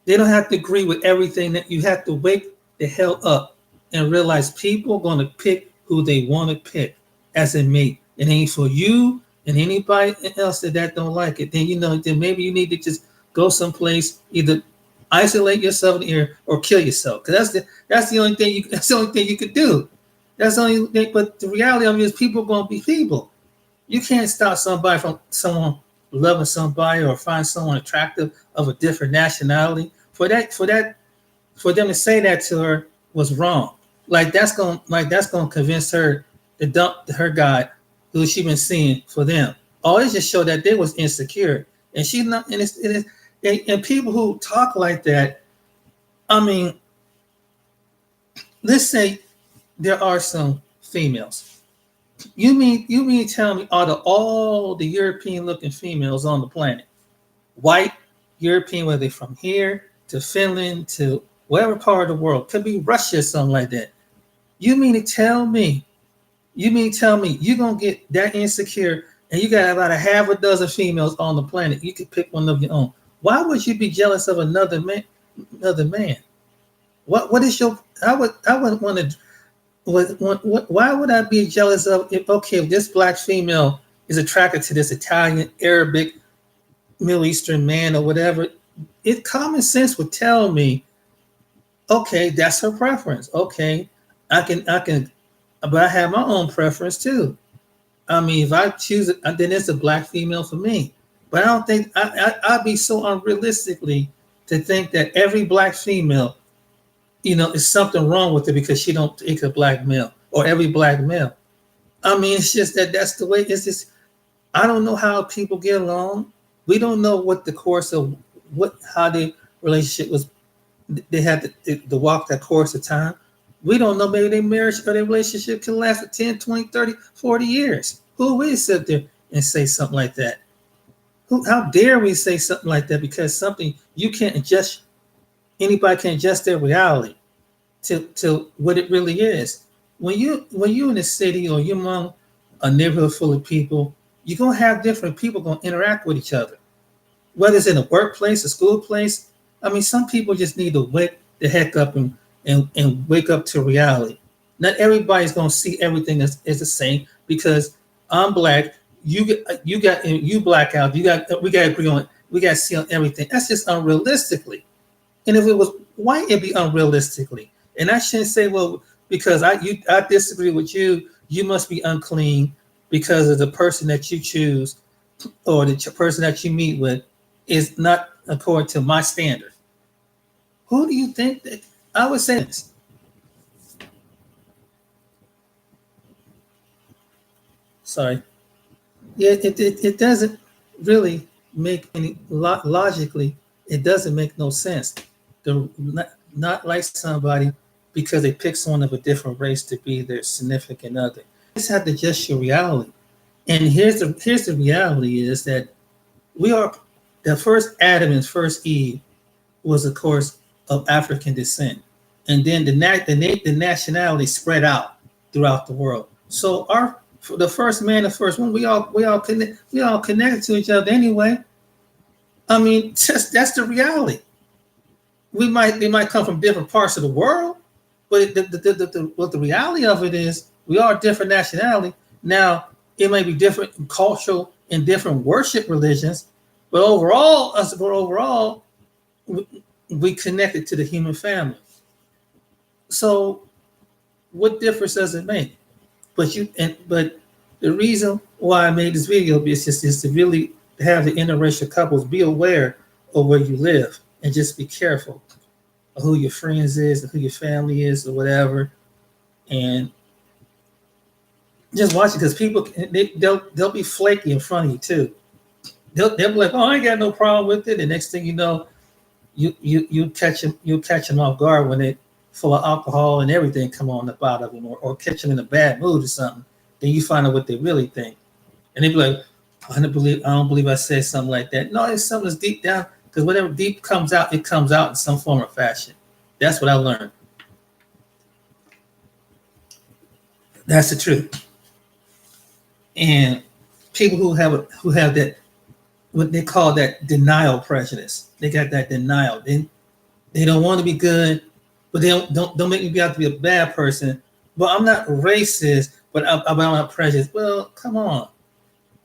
They don't have to agree with everything. That you have to wake the hell up and realize people are going to pick who they want to pick as a mate. It ain't for you and anybody else that don't like it. Then maybe you need to just go someplace, either isolate yourself in the air or kill yourself. Because that's the only thing you could do. That's the only thing. But the reality of it is, people are going to be people. You can't stop somebody from someone loving somebody or find someone attractive of a different nationality. For them to say that to her was wrong. That's gonna convince her to dump her guy who she been seeing for them. Always just show that they was insecure, and she's not. And people who talk like that, I mean, let's say there are some females. You mean tell me out of all the European looking females on the planet, white, European, whether they're from here to Finland to whatever part of the world, could be Russia or something like that. You mean to tell me you're gonna get that insecure and you got about a half a dozen females on the planet, you could pick one of your own. Why would you be jealous of another man? What is your I wouldn't want to. Why would I be jealous of if this black female is attracted to this Italian, Arabic, Middle Eastern man or whatever? Common sense would tell me, okay, that's her preference. Okay, I can, but I have my own preference too. I mean, if I choose it, then it's a black female for me. But I don't think I'd be so unrealistically to think that every black female, is something wrong with it because she don't take a black male, or every black male. I mean, it's just that's the way. It's just, I don't know how people get along. We don't know what the course of how the relationship was. They had to walk that course of time. We don't know. Maybe their marriage or their relationship can last for 10, 20, 30, 40 years. Who will sit there and say something like that? How dare we say something like that? Because something you can't adjust. Anybody can adjust their reality to what it really is. When you're in a city or you're among a neighborhood full of people, you're gonna have different people gonna interact with each other, whether it's in a workplace, a school place. I mean, some people just need to wake the heck up and wake up to reality. Not everybody's gonna see everything as the same because I'm black. You black out. We got to agree on. We got to see on everything. That's just unrealistically. And if it was white, it'd be unrealistically. And I shouldn't say, well, because I disagree with you, you must be unclean because of the person that you choose or the person that you meet with is not according to my standard. Who do you think that I would say this? Sorry. Yeah, it doesn't really make any logically. It doesn't make no sense. To not like somebody because they pick someone of a different race to be their significant other. You just have to adjust your reality. And here's the reality is that we are the first Adam and first Eve was of course of African descent, and then the nationality spread out throughout the world. So the first man, the first one, we all connected to each other anyway. I mean, just that's the reality. They might come from different parts of the world, but what the reality of it is, we are different nationality. Now, it may be different in cultural and different worship religions, but overall, we connected to the human family. So, what difference does it make? But the reason why I made this video is to really have the interracial couples be aware of where you live and just be careful of who your friends is, and who your family is, or whatever, and just watch it because people they'll be flaky in front of you too. They'll be like, "Oh, I ain't got no problem with it," and next thing you know, you catch them off guard when they full of alcohol and everything come on up out of them, or catch them in a bad mood or something. Then you find out what they really think, and they be like, I don't believe I said something like that. No, it's something that's deep down because whatever deep comes out, it comes out in some form or fashion. That's what I learned. That's the truth. And people who have that what they call that denial prejudice. They got that denial. They don't want to be good, but they don't make me out to be a bad person. But I'm not racist, but I'm not prejudiced. Well, come on.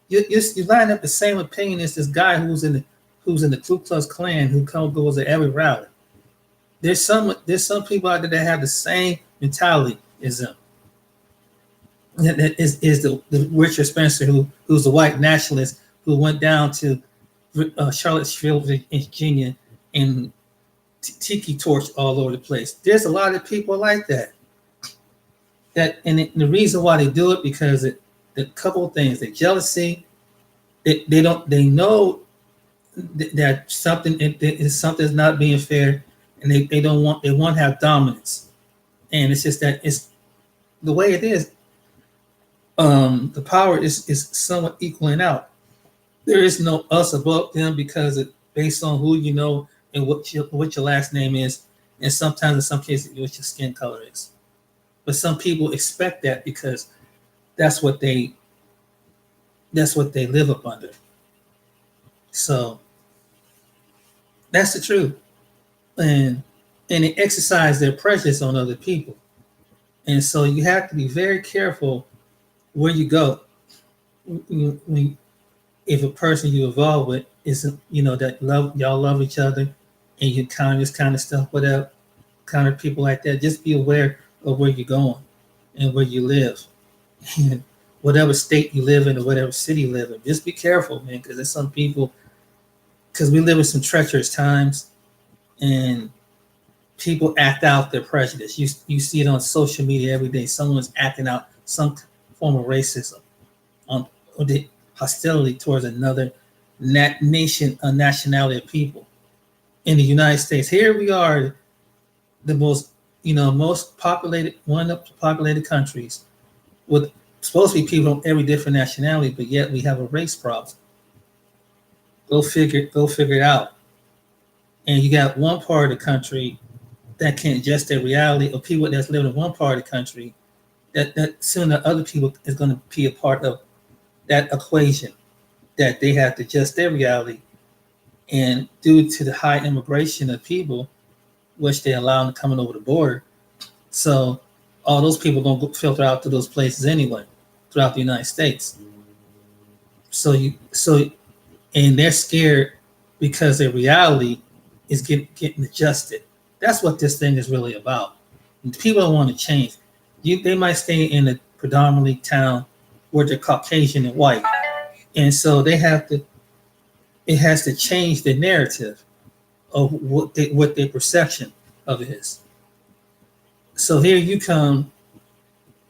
You line up the same opinion as this guy who's in the Ku Klux Klan who goes to every rally. There's some people out there that have the same mentality as them. That is the Richard Spencer who's the white nationalist who went down to Charlottesville, Virginia, and tiki torch all over the place. There's a lot of people like that. And the reason why they do it because the couple of things: the jealousy. They know that something's not being fair, and they want to have dominance. And it's just that it's the way it is. The power is somewhat equaling out. There is no us above them because it's based on who you know and what your last name is, and sometimes in some cases what your skin color is. But some people expect that because that's what they live up under. So that's the truth, and they exercise their prejudice on other people, and so you have to be very careful where you go. If a person you involved with isn't, that y'all love each other, and you kind of this kind of stuff, whatever, kind of people like that, just be aware of where you're going and where you live, and whatever state you live in or whatever city you live in. Just be careful, man, because there's some people. Because we live in some treacherous times, and people act out their prejudice. You see it on social media every day. Someone's acting out some form of racism, or the hostility towards another nationality of people. In the United States, here we are, the most populated, one of the populated countries, with supposed to be people from every different nationality, but yet we have a race problem. Go figure it out. And you got one part of the country that can't adjust their reality, or people that's living in one part of the country that soon the other people is going to be a part of that equation that they have to adjust their reality. And due to the high immigration of people, which they allow them coming over the border, so all those people don't filter out to those places anyway throughout the United States. So and they're scared because their reality is getting adjusted. That's what this thing is really about. People don't want to change. They might stay in a predominantly town where they're Caucasian and white, and so they have to. It has to change the narrative of what their perception of it is. So here you come,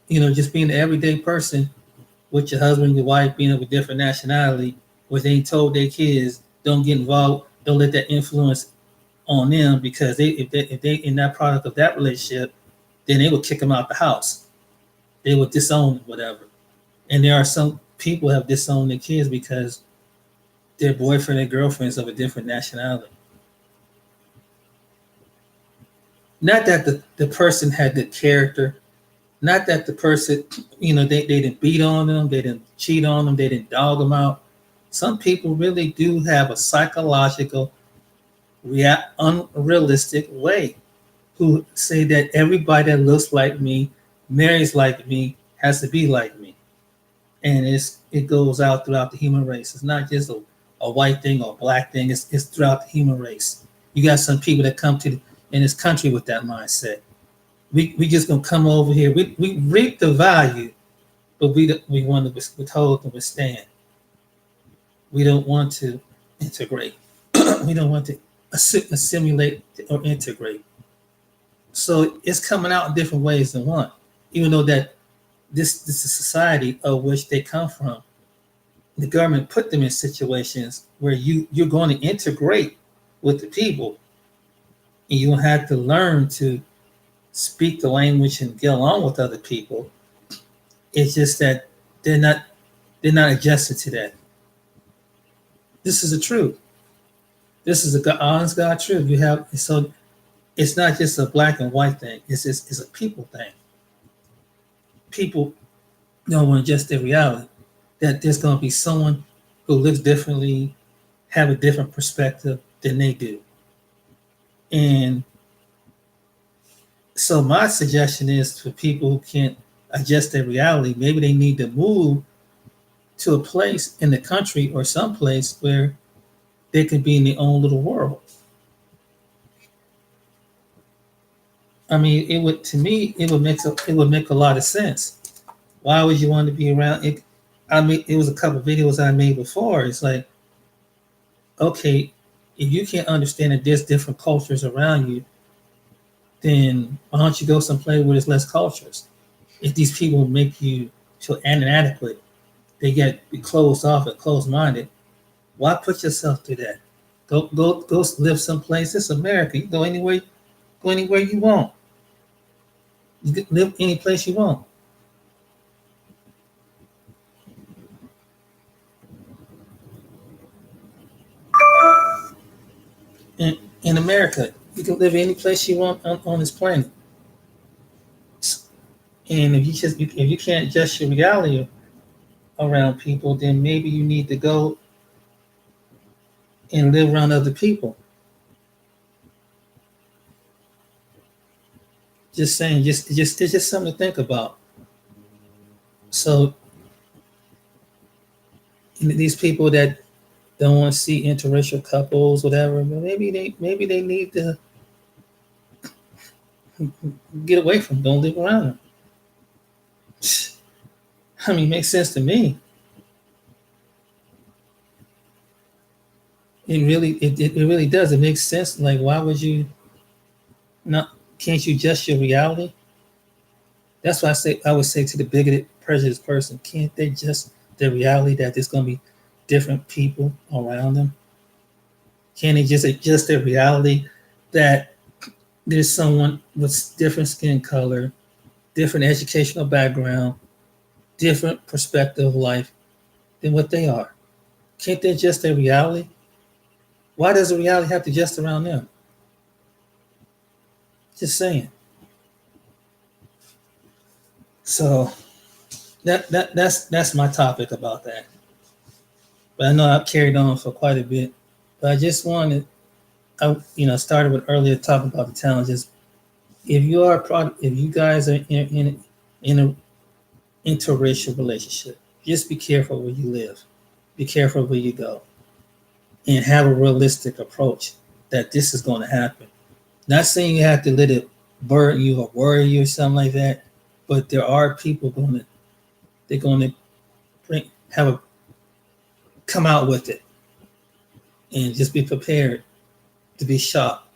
just being an everyday person with your husband, your wife, being of a different nationality, where they told their kids don't get involved, don't let that influence on them, because if they in that product of that relationship, then they would kick them out the house. They would disown whatever. And there are some people who have disowned their kids because their boyfriend and girlfriend is of a different nationality. Not that the person had the character, not that the person, they didn't beat on them, they didn't cheat on them, they didn't dog them out. Some people really do have a psychological, unrealistic way, who say that everybody that looks like me, marries like me, has to be like me. And it goes out throughout the human race. It's not just a white thing or a black thing. It's throughout the human race. You got some people that come in this country with that mindset. We just gonna come over here. We reap the value, but we want to withhold and withstand. We don't want to integrate. We don't want to assimilate or integrate. So it's coming out in different ways than one. Even though that this is a society of which they come from, the government put them in situations where you're going to integrate with the people, and you have to learn to speak the language and get along with other people. It's just that they're not adjusted to that. This is the truth. This is a honest God truth. So it's not just a black and white thing. It's a people thing. People don't want to adjust their reality. That there's going to be someone who lives differently, have a different perspective than they do. And so my suggestion is for people who can't adjust their reality, maybe they need to move to a place in the country or someplace where they can be in their own little world. I mean, it would make a lot of sense. Why would you want to be around it? I mean, it was a couple of videos I made before. It's like, okay, if you can't understand that there's different cultures around you, then why don't you go someplace where there's less cultures? If these people make you feel inadequate, they get closed off and closed-minded, why put yourself through that? Go live someplace. It's America. You go anywhere you want. You can live any place you want. In America, you can live any place you want on this planet. And if you can't adjust your reality around people, then maybe you need to go and live around other people. Just saying, it's just something to think about. So these people that don't want to see interracial couples, whatever, maybe they need to get away from them, don't live around them. I mean, it makes sense to me. It really does. It makes sense. Like, why would you not? Can't you adjust your reality? That's why I would say to the bigoted, prejudiced person, can't they just the reality that there's going to be different people around them? Can't they just adjust their reality that there's someone with different skin color, different educational background, different perspective of life than what they are? Can't they adjust their reality? Why does the reality have to adjust around them? Just saying. So that's my topic about that. But I know I've carried on for quite a bit. But I just wanted, started with earlier talking about the challenges. If you are if you guys are in a interracial relationship, just be careful where you live. Be careful where you go, and have a realistic approach that this is going to happen. Not saying you have to let it burden you or worry you or something like that, but there are people they're going to have a come out with it, and just be prepared to be shocked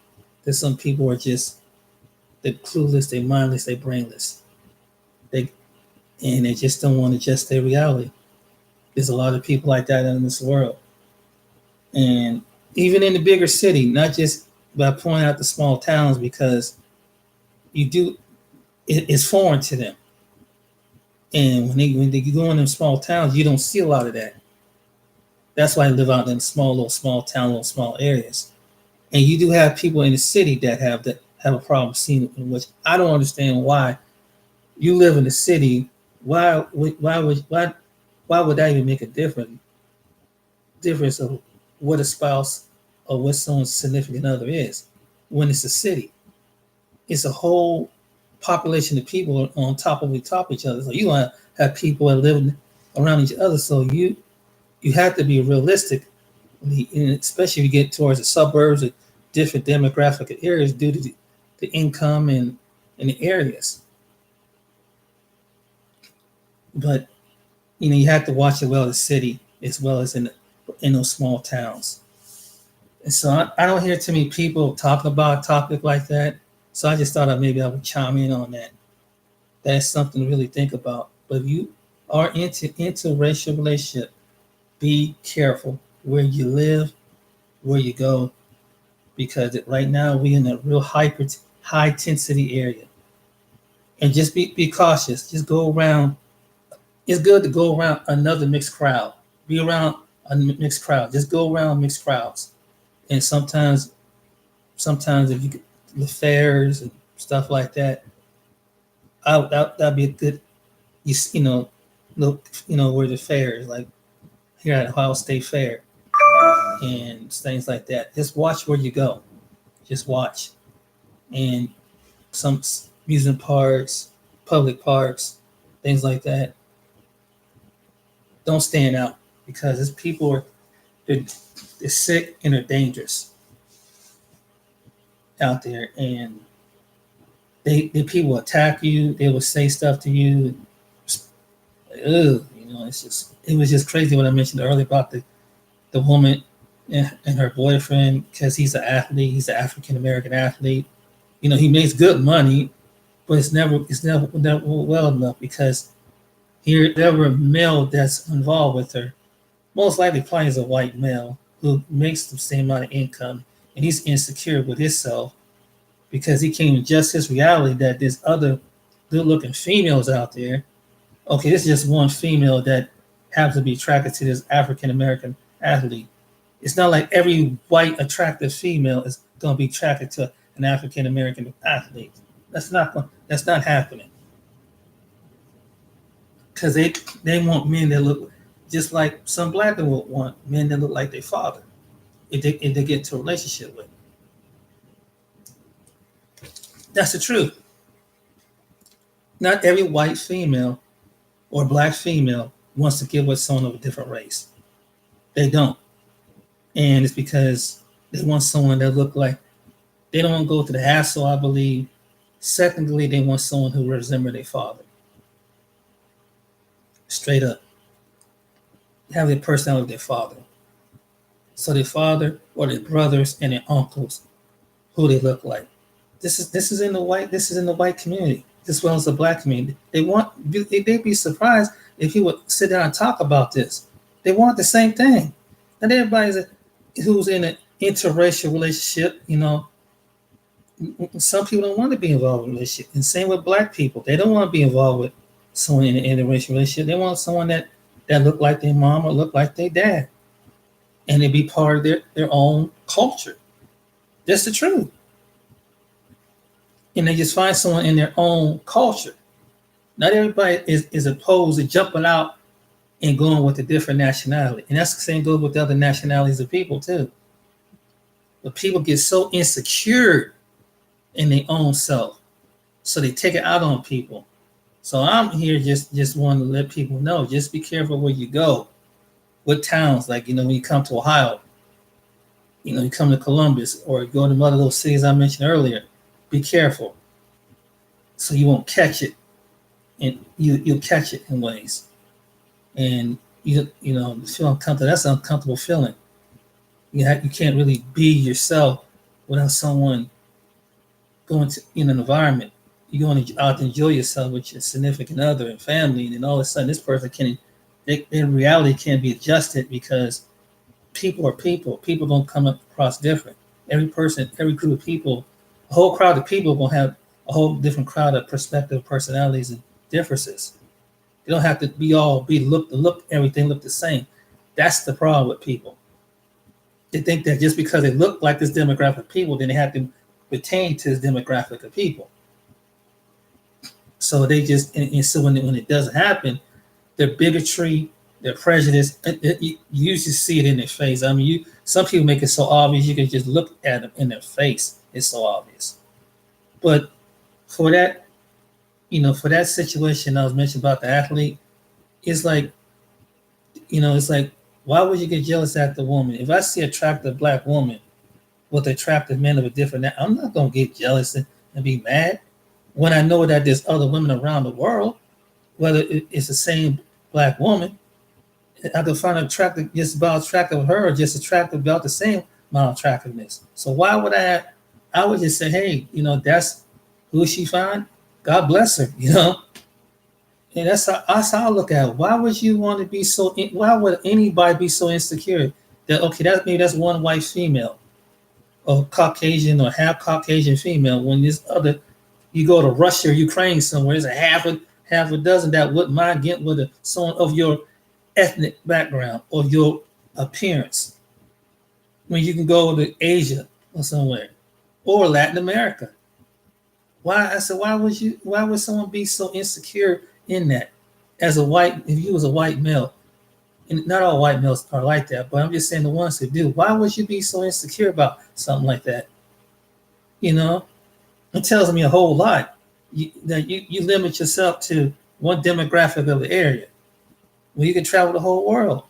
that some people are just they're clueless, they're mindless, they're brainless. They and they just don't want to adjust their reality. There's a lot of people like that in this world. And even in the bigger city, not just by pointing out the small towns, because you do it's foreign to them. And when they go in them small towns, you don't see a lot of that. That's why I live out in small town, little small areas. And you do have people in the city that have a problem seeing it, in which I don't understand why you live in the city. Why would that even make a difference of what a spouse or what someone's significant other is when it's a city? It's a whole population of people on top of each other. So you want to have people that live around each other. So you have to be realistic, especially if you get towards the suburbs or different demographic areas due to the income and the areas. But you have to watch it well the city as well as in those small towns. And so I don't hear too many people talking about a topic like that. So I just thought maybe I would chime in on that. That's something to really think about. But if you are into racial relationship, be careful where you live, where you go, because right now we're in a real high intensity area. And just be cautious. Just go around. It's good to go around another mixed crowd. Be around a mixed crowd. Just go around mixed crowds. And sometimes if you get the fairs and stuff like that, that'd be a good. Look, where the fairs like here at Ohio State Fair and things like that. Just watch where you go. Just watch. And some amusement parks, public parks, things like that. Don't stand out because it's people they're sick and they're dangerous out there, and they people attack you. They will say stuff to you. It was just crazy what I mentioned earlier about the woman and her boyfriend, because he's an athlete. He's an African American athlete. He makes good money, but it's never well enough because here never a male that's involved with her. Most likely probably is a white male who makes the same amount of income, and he's insecure with himself because he can't adjust his reality that there's other good-looking females out there. Okay, this is just one female that happens to be attracted to this African American athlete. It's not like every white attractive female is going to be attracted to an African American athlete. That's not happening. Because they want men that look just like some black people want men that look like their father if they get into a relationship with. That's the truth. Not every white female or black female wants to get with someone of a different race. They don't. And it's because they want someone that look like they don't want to go through the hassle, I believe. Secondly, they want someone who resembles their father. Straight up. Have the personality of their father. So their father or their brothers and their uncles, who they look like. This is in the white community as well as the black community. They'd be surprised if you would sit down and talk about this. They want the same thing. And everybody who's in an interracial relationship, some people don't want to be involved in a relationship. And same with black people. They don't want to be involved with someone in an interracial relationship. They want someone that look like their mom or look like their dad. And it be part of their own culture. That's the truth. And they just find someone in their own culture. Not everybody is opposed to jumping out and going with a different nationality. And that's the same goes with the other nationalities of people too. But people get so insecure in their own self. So they take it out on people. So I'm here just wanting to let people know, just be careful where you go. What towns, like, when you come to Ohio, you come to Columbus or go to one of those cities I mentioned earlier, be careful so you won't catch it, and you'll catch it in ways. And feel uncomfortable. That's an uncomfortable feeling. You can't really be yourself without someone going to in an environment. You're going out to enjoy yourself with your significant other and family, and then all of a sudden this person in reality can't be adjusted because people are people. People don't come across different. Every person, every group of people, a whole crowd of people will have a whole different crowd of perspective, personalities, and differences. They don't have to everything look the same. That's the problem with people. They think that just because they look like this demographic of people, then they have to pertain to this demographic of people. So they just, and so when it doesn't happen, their bigotry, their prejudice, you usually see it in their face. I mean, some people make it so obvious you can just look at them in their face. It's so obvious. But for that, for that situation I was mentioning about the athlete, it's like, why would you get jealous at the woman? If I see an attractive black woman with attractive men of a different, I'm not gonna get jealous and be mad when I know that there's other women around the world, whether it's the same black woman. I could find attractive just about attractive of her or just attractive about the same amount of attractiveness. So why would I would just say, hey, that's who she find. God bless her, And that's how I look at it. Why would you want to be so? Why would anybody be so insecure that maybe that's one white female, or Caucasian or half Caucasian female? When this other, you go to Russia or Ukraine somewhere, there's half a dozen that wouldn't mind getting with someone of your ethnic background or your appearance. When you can go to Asia or somewhere or Latin America. Why would someone be so insecure in that if you was a white male? And not all white males are like that, but I'm just saying the ones who do. Why would you be so insecure about something like that? It tells me a whole lot. That you limit yourself to one demographic of the area. Well, you can travel the whole world.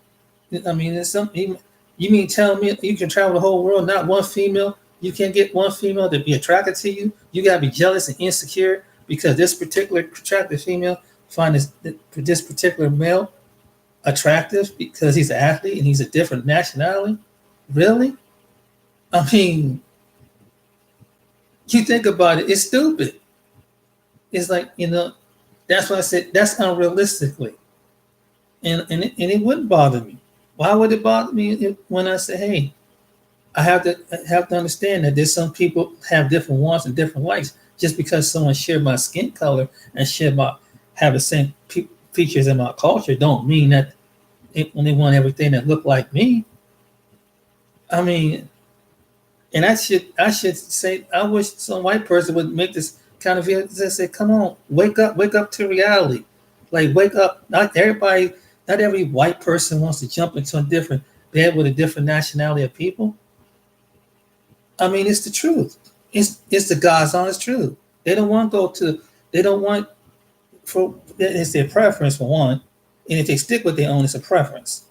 I mean, there's something. You mean tell me you can travel the whole world, not one female? You can't get one female to be attracted to you. You gotta be jealous and insecure because this particular attractive female find this particular male attractive because he's an athlete and he's a different nationality. Really? I mean, you think about it, it's stupid. It's like, that's why I said that's unrealistically. And it wouldn't bother me. Why would it bother me when I say, hey, I have to understand that there's some people have different wants and different likes. Just because someone share my skin color and have the same features in my culture, don't mean that when they want everything that look like me. I mean, and I should say, I wish some white person would make this kind of video and say, come on, wake up to reality. Like, wake up. Not every white person wants to jump into a different bed with a different nationality of people. I mean, it's the truth. It's the God's honest truth. They don't want to go to. They don't want it's their preference for one, and if they stick with their own, it's a preference.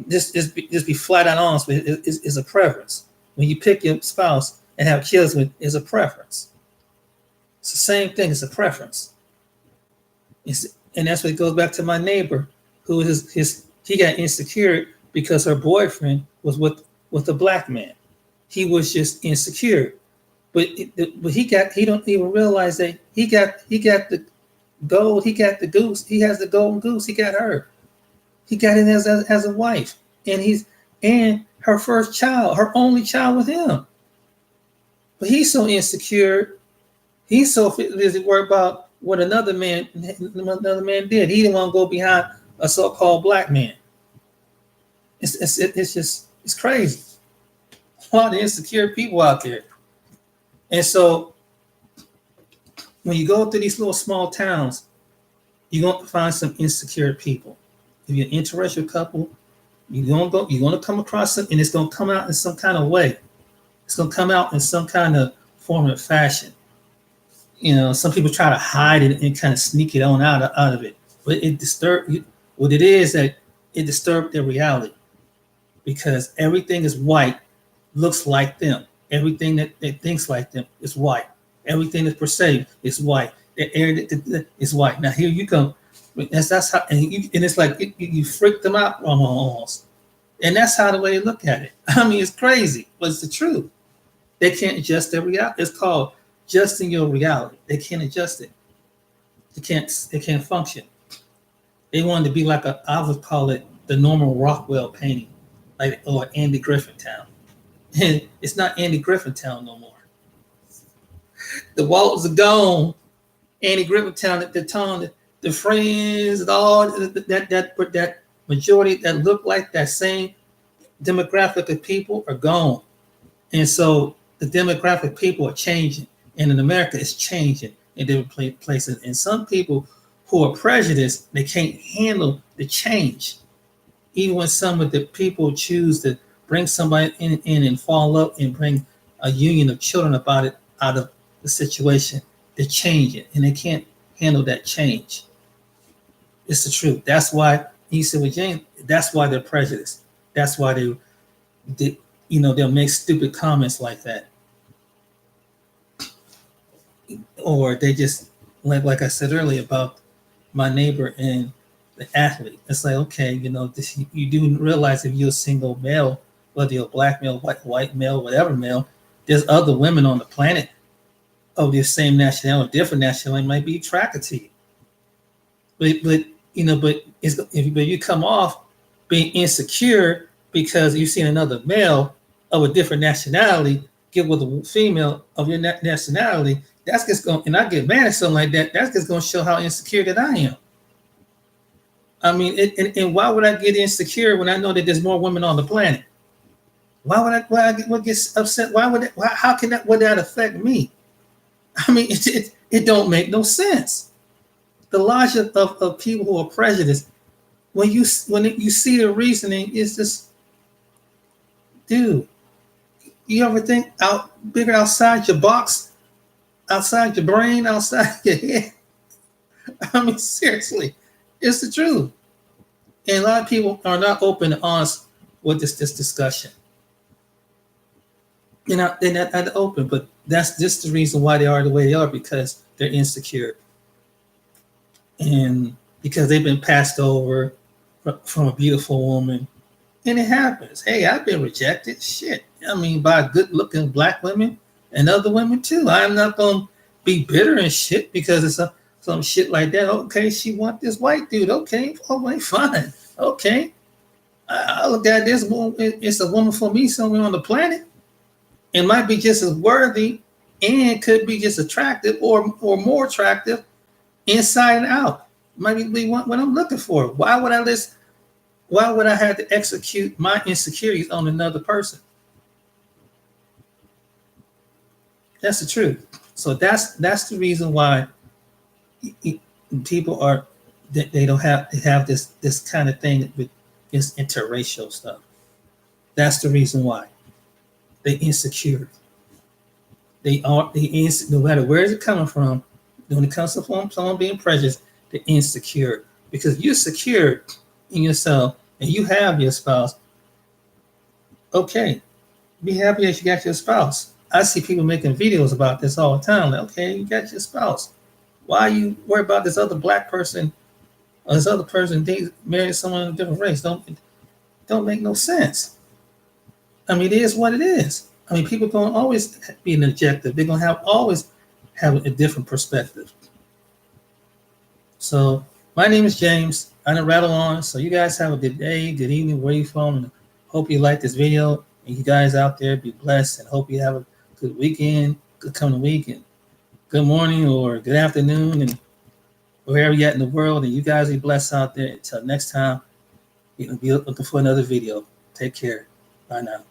Just be flat out honest with it. It's a preference. When you pick your spouse and have kids with, it's a preference. It's the same thing. It's a preference. And that's what it goes back to my neighbor, who he got insecure because her boyfriend was with a black man. He was just insecure, but he don't even realize that he got the gold. He got the goose. He has the golden goose. He got her. He got it as a wife, and her first child, her only child with him. But he's so insecure. He's so busy worried about what another man did. He didn't want to go behind a so-called black man. It's crazy. A lot of insecure people out there. And so when you go through these little small towns, you're going to find some insecure people. If you're an interracial couple, you're gonna come across it, and it's gonna come out in some kind of way. It's gonna come out in some kind of form of fashion. Some people try to hide it and kind of sneak it on out of it, but it disturbs you. What it is that it disturbed their reality because everything is white, looks like them. Everything that thinks like them is white. Everything that's perceived is white. The air is white. Now here you come. That's how, and it's like you freak them out almost, and that's how the way you look at it. I mean, it's crazy, but it's the truth. They can't adjust their reality. It's called adjusting your reality. They can't adjust it. They can't function. They wanted to be like I would call it the normal Rockwell painting, or Andy Griffin Town. And it's not Andy Griffin Town no more. The walls are gone. Andy Griffin Town at the time, the friends and all that majority that look like that same demographic of people are gone. And so the demographic of people are changing. And in America, it's changing in different places. And some people who are prejudiced, they can't handle the change. Even when some of the people choose to bring somebody in and fall up and bring a union of children out of the situation, they're changing and they can't handle that change. It's the truth. That's why he said with James, that's why they're prejudiced. That's why they'll make stupid comments like that. Or they just, like I said earlier about my neighbor and the athlete. It's like, okay, you do realize if you're a single male, whether you're a black male, white male, whatever male, there's other women on the planet of the same nationality, different nationality, might be attracted to you. But you come off being insecure because you've seen another male of a different nationality get with a female of your nationality. That's just going, and I get mad at something like that. That's just going to show how insecure that I am. I mean, and why would I get insecure when I know that there's more women on the planet? Why would get upset? How can would that affect me? I mean, it don't make no sense. The logic of people who are prejudiced, when you see the reasoning, is just, dude, you ever think bigger outside your box, outside your brain, outside your head? I mean, seriously, it's the truth. And a lot of people are not open and honest with this discussion. They're not open, but that's just the reason why they are the way they are, because they're insecure. And because they've been passed over from a beautiful woman. And it happens. Hey, I've been rejected. Shit. I mean, by good-looking black women and other women too. I'm not going to be bitter and shit because it's some shit like that. Okay, she want this white dude. Okay, fine. Okay. I look at this woman. It's a woman for me somewhere on the planet. It might be just as worthy and could be just attractive or more attractive inside and out. Might be what I'm looking for. Why would I have to execute my insecurities on another person? That's the truth. So that's the reason why people they have this kind of thing with this interracial stuff. That's the reason why they're insecure. No matter where is it coming from. When it comes to someone being prejudiced, they're insecure because you're secure in yourself and you have your spouse. Okay, be happy that you got your spouse. I see people making videos about this all the time. Like, okay, you got your spouse. Why are you worried about this other black person or this other person marrying someone of a different race? Don't make no sense. I mean, it is what it is. I mean, people going to always be an objective. They're going to always have a different perspective. So my name is James. I'm gonna rattle on. So you guys have a good day, good evening, where you from. And hope you like this video. And you guys out there be blessed and hope you have a good weekend, good coming weekend. Good morning or good afternoon and wherever you're at in the world. And you guys be blessed out there. Until next time, you'll be looking for another video. Take care. Bye now.